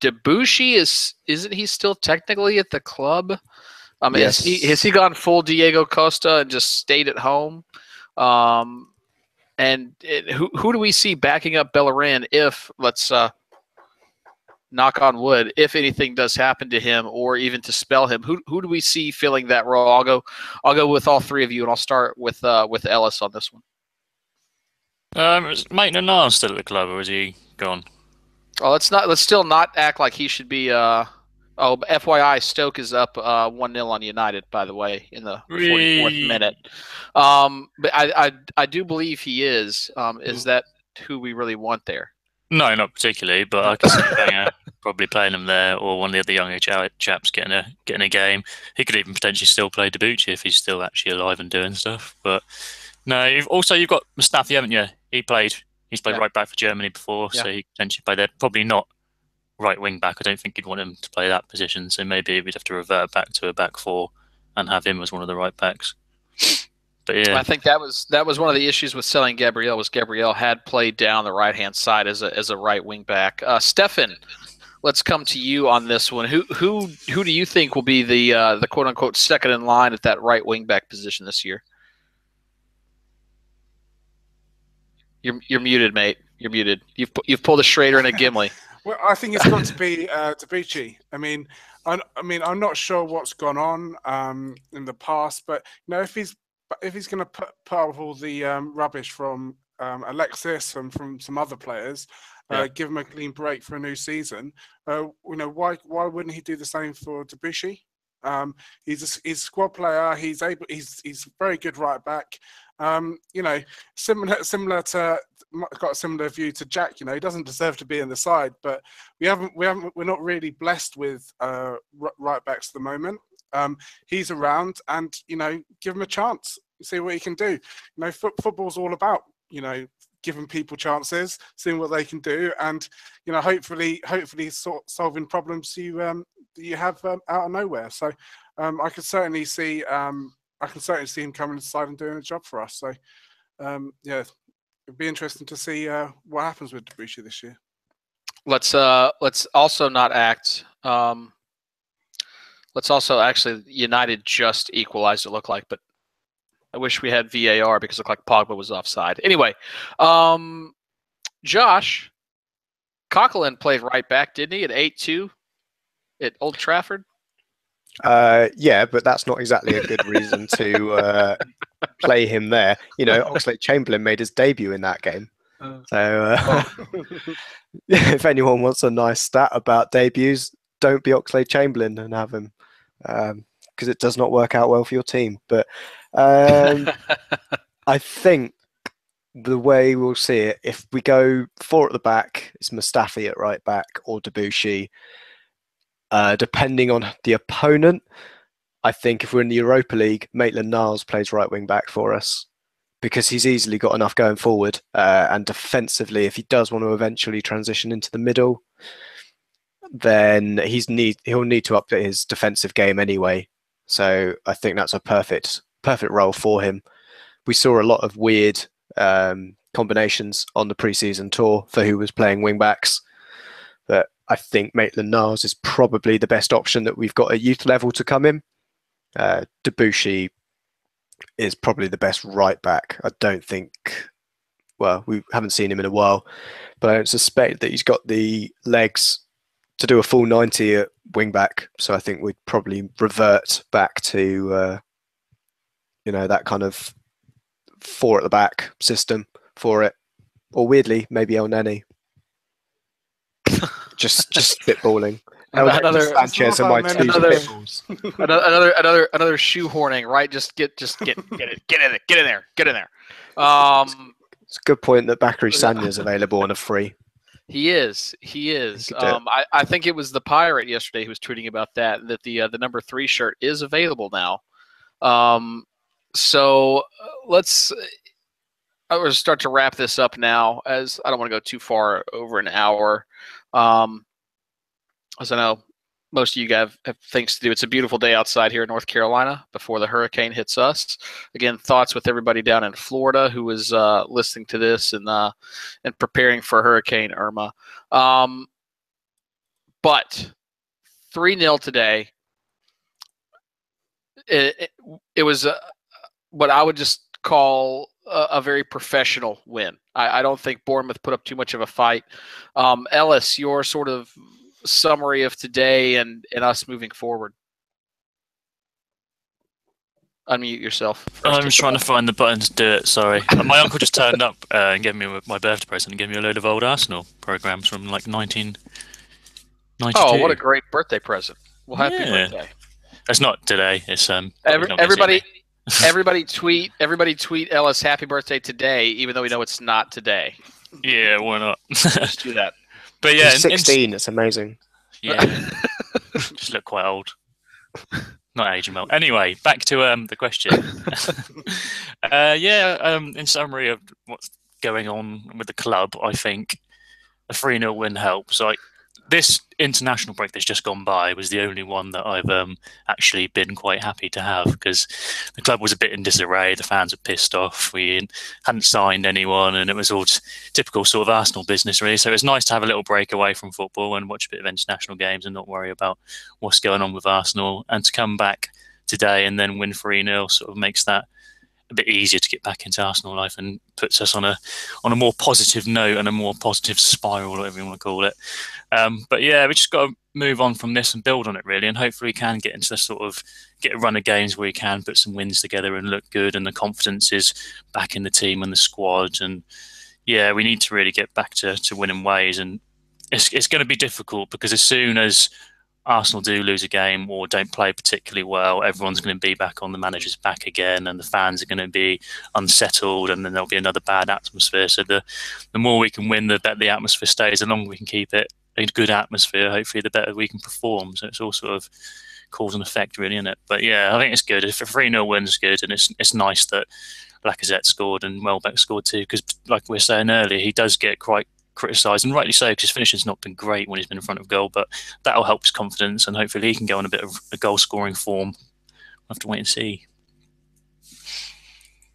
Debussy isn't he still technically at the club? Yes. Has he gone full Diego Costa and just stayed at home? Who do we see backing up Bellerin if, let's knock on wood, if anything does happen to him or even to spell him? Who do we see filling that role? I'll go with all three of you, and I'll start with Ellis on this one. Is Maitland-Niles still at the club, or is he gone? Oh, let's still not act like he should be. FYI, Stoke is up 1-0 on United, by the way, in the 44th minute. But I do believe he is. Is that who we really want there? No, not particularly, but I can see Wenger probably playing him there, or one of the other younger chaps getting a game. He could even potentially still play Debuchy if he's still actually alive and doing stuff. But no, you've got Mustafi, haven't you? He's played right back for Germany before, so he potentially played there. Probably not right wing back. I don't think you'd want him to play that position, so maybe we'd have to revert back to a back four and have him as one of the right backs. But yeah, I think that was one of the issues with selling Gabriel. Was Gabriel had played down the right hand side as a right wing back. Stefan, let's come to you on this one. Who do you think will be the quote unquote second in line at that right wing back position this year? You're muted, mate. You're muted. You've pulled a Schrader and a Gimli. Well, I think it's got to be Debuchy. I mean, I'm not sure what's gone on in the past, but if he's going to put up with all the rubbish from Alexis and from some other players, give him a clean break for a new season. Why wouldn't he do the same for Debuchy? He's a squad player. He's a very good right back. Similar to, got a similar view to Jack. He doesn't deserve to be in the side, but we're not really blessed with right backs at the moment. He's around, and give him a chance. See what he can do. Football's all about giving people chances, seeing what they can do, and hopefully solving problems you have out of nowhere. So I can certainly see him coming inside and doing a job for us. So it'd be interesting to see what happens with Debuchy this year. Let's also not act. Let's also actually, United just equalized, it looked like, but I wish we had VAR because it looked like Pogba was offside. Anyway, Josh, Coquelin played right back, didn't he, at 8-2 at Old Trafford? Yeah, but that's not exactly a good reason to play him there. Oxlade-Chamberlain made his debut in that game. So if anyone wants a nice stat about debuts, don't be Oxlade-Chamberlain and have him, because it does not work out well for your team. But I think the way we'll see it, if we go four at the back, it's Mustafi at right back or Debuchy. Depending on the opponent, I think if we're in the Europa League, Maitland-Niles plays right wing back for us because he's easily got enough going forward. And defensively, if he does want to eventually transition into the middle, then he'll need to update his defensive game anyway. So I think that's a perfect role for him. We saw a lot of weird combinations on the pre-season tour for who was playing wing backs, but I think Maitland-Niles is probably the best option that we've got at youth level to come in. Debuchy is probably the best right back. I don't think, well, we haven't seen him in a while, but I don't suspect that he's got the legs to do a full 90 at wing back. So I think we'd probably revert back to, that kind of four at the back system for it. Or weirdly, maybe El Neni. just spitballing. Another Sanchez and my two spitballs. another shoehorning, right? Just get in there. It's a good point that Bakary Sagna is available on a free. He is. I think it was the Pirate yesterday who was tweeting about that the number 3 shirt is available now. So let's start to wrap this up now, as I don't want to go too far over an hour. As I know most of you guys have things to do. It's a beautiful day outside here in North Carolina before the hurricane hits us. Again, thoughts with everybody down in Florida who is listening to this and preparing for Hurricane Irma. But 3-0 today. it was what I would just call a very professional win. I don't think Bournemouth put up too much of a fight. Ellis, your sort of summary of today and us moving forward. Unmute yourself. I'm trying to find the button to do it. Sorry, my uncle just turned up and gave me my birthday present and gave me a load of old Arsenal programs from like 1992. Oh, what a great birthday present! Well, happy birthday. It's not today. It's everybody tweet Ellis happy birthday today, even though we know it's not today. Yeah, why not? Let's do that. But yeah, he's 16. It's amazing. Yeah, just look quite old. Not aging well. Anyway, back to the question. In summary of what's going on with the club, I think a 3-0 win helps. Like this international break that's just gone by was the only one that I've actually been quite happy to have, because the club was a bit in disarray. The fans were pissed off. We hadn't signed anyone, and it was all typical sort of Arsenal business, really. So it was nice to have a little break away from football and watch a bit of international games and not worry about what's going on with Arsenal. And to come back today and then win 3-0 sort of makes that a bit easier to get back into Arsenal life and puts us on a more positive note and a more positive spiral, whatever you want to call it. But yeah, we just got to move on from this and build on it, really, and hopefully we can get into the sort of get a run of games where we can put some wins together and look good, and the confidence is back in the team and the squad. And yeah, we need to really get back to winning ways, and it's going to be difficult because as soon as Arsenal do lose a game or don't play particularly well, everyone's going to be back on the manager's back again, and the fans are going to be unsettled, and then there'll be another bad atmosphere. So the more we can win, the better the atmosphere stays. The longer we can keep it a good atmosphere, hopefully the better we can perform. So it's all sort of cause and effect, really, isn't it? But yeah, I think it's good. If a 3-0 win's good, and it's nice that Lacazette scored and Welbeck scored too, because like we were saying earlier, he does get quite criticised, and rightly so, because his finishing's not been great when he's been in front of goal, but that'll help his confidence, and hopefully he can go on a bit of a goal-scoring form. We'll have to wait and see.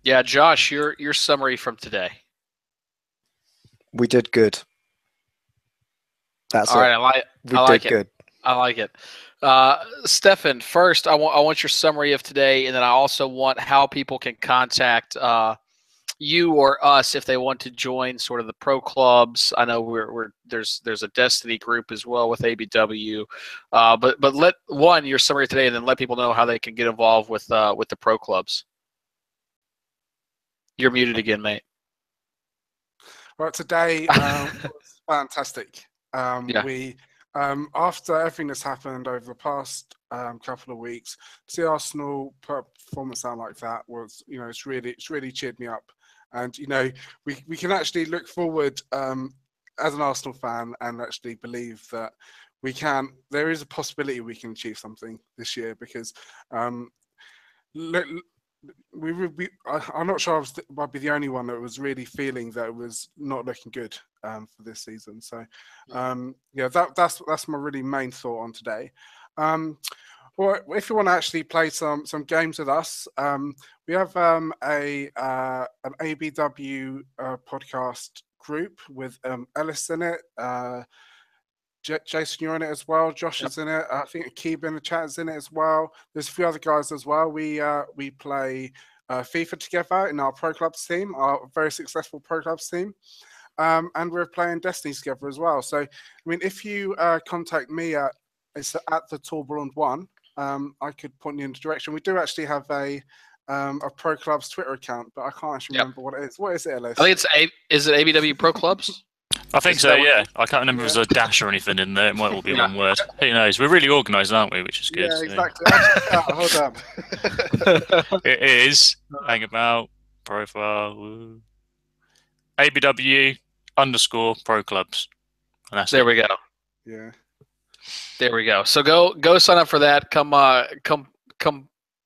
Yeah, Josh, your summary from today. We did good. That's all right. We did good. I like it. Stefan, first, I want your summary of today, and then I also want how people can contact you or us if they want to join sort of the pro clubs. I know there's a Destiny group as well with ABW, but let your summary today, and then let people know how they can get involved with the pro clubs. You're muted again, mate. Well, today was fantastic. Yeah. We after everything that's happened over the past couple of weeks, to see Arsenal put a performance out like that was, it's really cheered me up. And we can actually look forward as an Arsenal fan and actually believe that there is a possibility we can achieve something this year, because I'm not sure I'd be the only one that was really feeling that it was not looking good for this season. So that's my really main thought on today. Well, if you want to actually play some games with us, we have an ABW podcast group with Ellis in it. Jason, you're in it as well. Josh is in it. I think Keeb in the chat is in it as well. There's a few other guys as well. We play FIFA together in our Pro Clubs team, our very successful Pro Clubs team. And we're playing Destiny together as well. So, if you contact me it's at the Torbrand 1, I could point you in the direction. We do actually have a Pro Clubs Twitter account, but I can't actually remember what it is. What is it, Ellis? I think is it ABW Pro Clubs? I think so, yeah. I can't remember if there's a dash or anything in there. It might all be one word. Who knows? We're really organised, aren't we? Which is good. Yeah, exactly. Hold on. It is. Hang about. Profile. ABW _ Pro Clubs. And that's there we go. Yeah. There we go. So go sign up for that. Come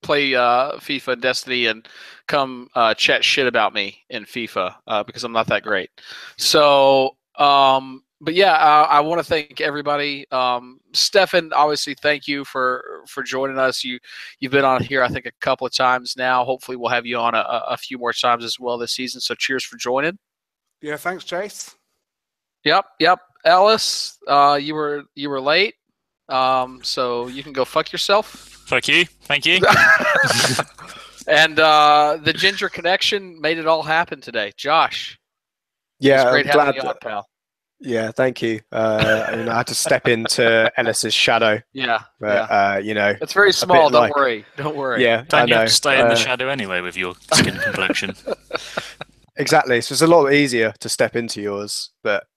play FIFA and Destiny, and come chat shit about me in FIFA because I'm not that great. So, but yeah, I want to thank everybody. Stefan, obviously, thank you for joining us. You've been on here, I think, a couple of times now. Hopefully, we'll have you on a few more times as well this season. So, cheers for joining. Yeah, thanks, Chase. Yep. Ellis, you were late. So you can go fuck yourself. Fuck you. Thank you. And the Ginger Connection made it all happen today. Josh. Yeah, it's great I'm having glad. you on, pal. Yeah, thank you. I mean, I had to step into Ellis's shadow. Yeah, but you know, it's very small. Don't like, worry. Don't worry. Yeah, Don't I you know. have to stay in the shadow anyway with your skin complexion? Exactly. So it's a lot easier to step into yours. But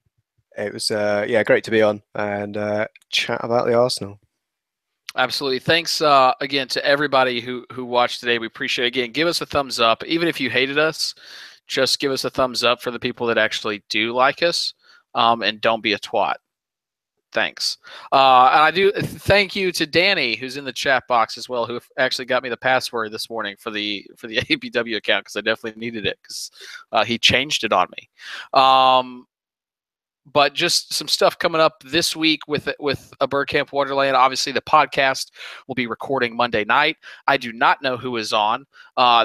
it was great to be on and chat about the Arsenal. Absolutely. Thanks again to everybody who watched today. We appreciate it. Again, give us a thumbs up. Even if you hated us, just give us a thumbs up for the people that actually do like us. And don't be a twat. Thanks. And I do thank you to Danny, who's in the chat box as well, who actually got me the password this morning for the ABW account, because I definitely needed it, because he changed it on me. But just some stuff coming up this week with a Bergkamp Wonderland. Obviously, the podcast will be recording Monday night. I do not know who is on.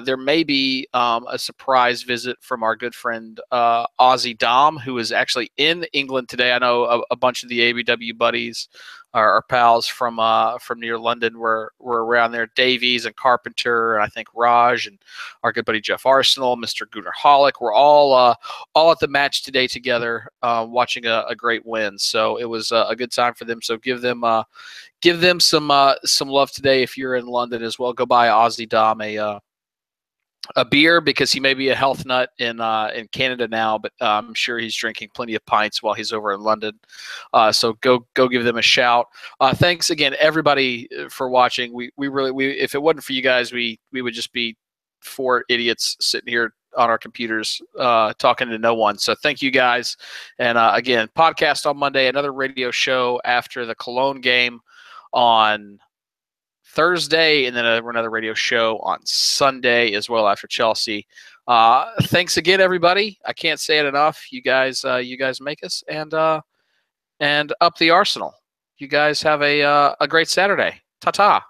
There may be a surprise visit from our good friend Aussie Dom, who is actually in England today. I know a bunch of the ABW buddies, our pals from near London were around there. Davies and Carpenter, and I think Raj and our good buddy Jeff Arsenal, Mr. Goonerholic. We're all at the match today together, watching a great win. So it was a good time for them. So give them some love today if you're in London as well. Go buy Aussie Dom a beer, because he may be a health nut in Canada now, but I'm sure he's drinking plenty of pints while he's over in London. So go give them a shout. Thanks again, everybody, for watching. We if it wasn't for you guys, we would just be four idiots sitting here on our computers talking to no one. So thank you guys. And again, podcast on Monday, another radio show after the Cologne game on Thursday, and then another radio show on Sunday as well after Chelsea. Thanks again, everybody. I can't say it enough. You guys make us, and up the Arsenal. You guys have a great Saturday. Ta-ta.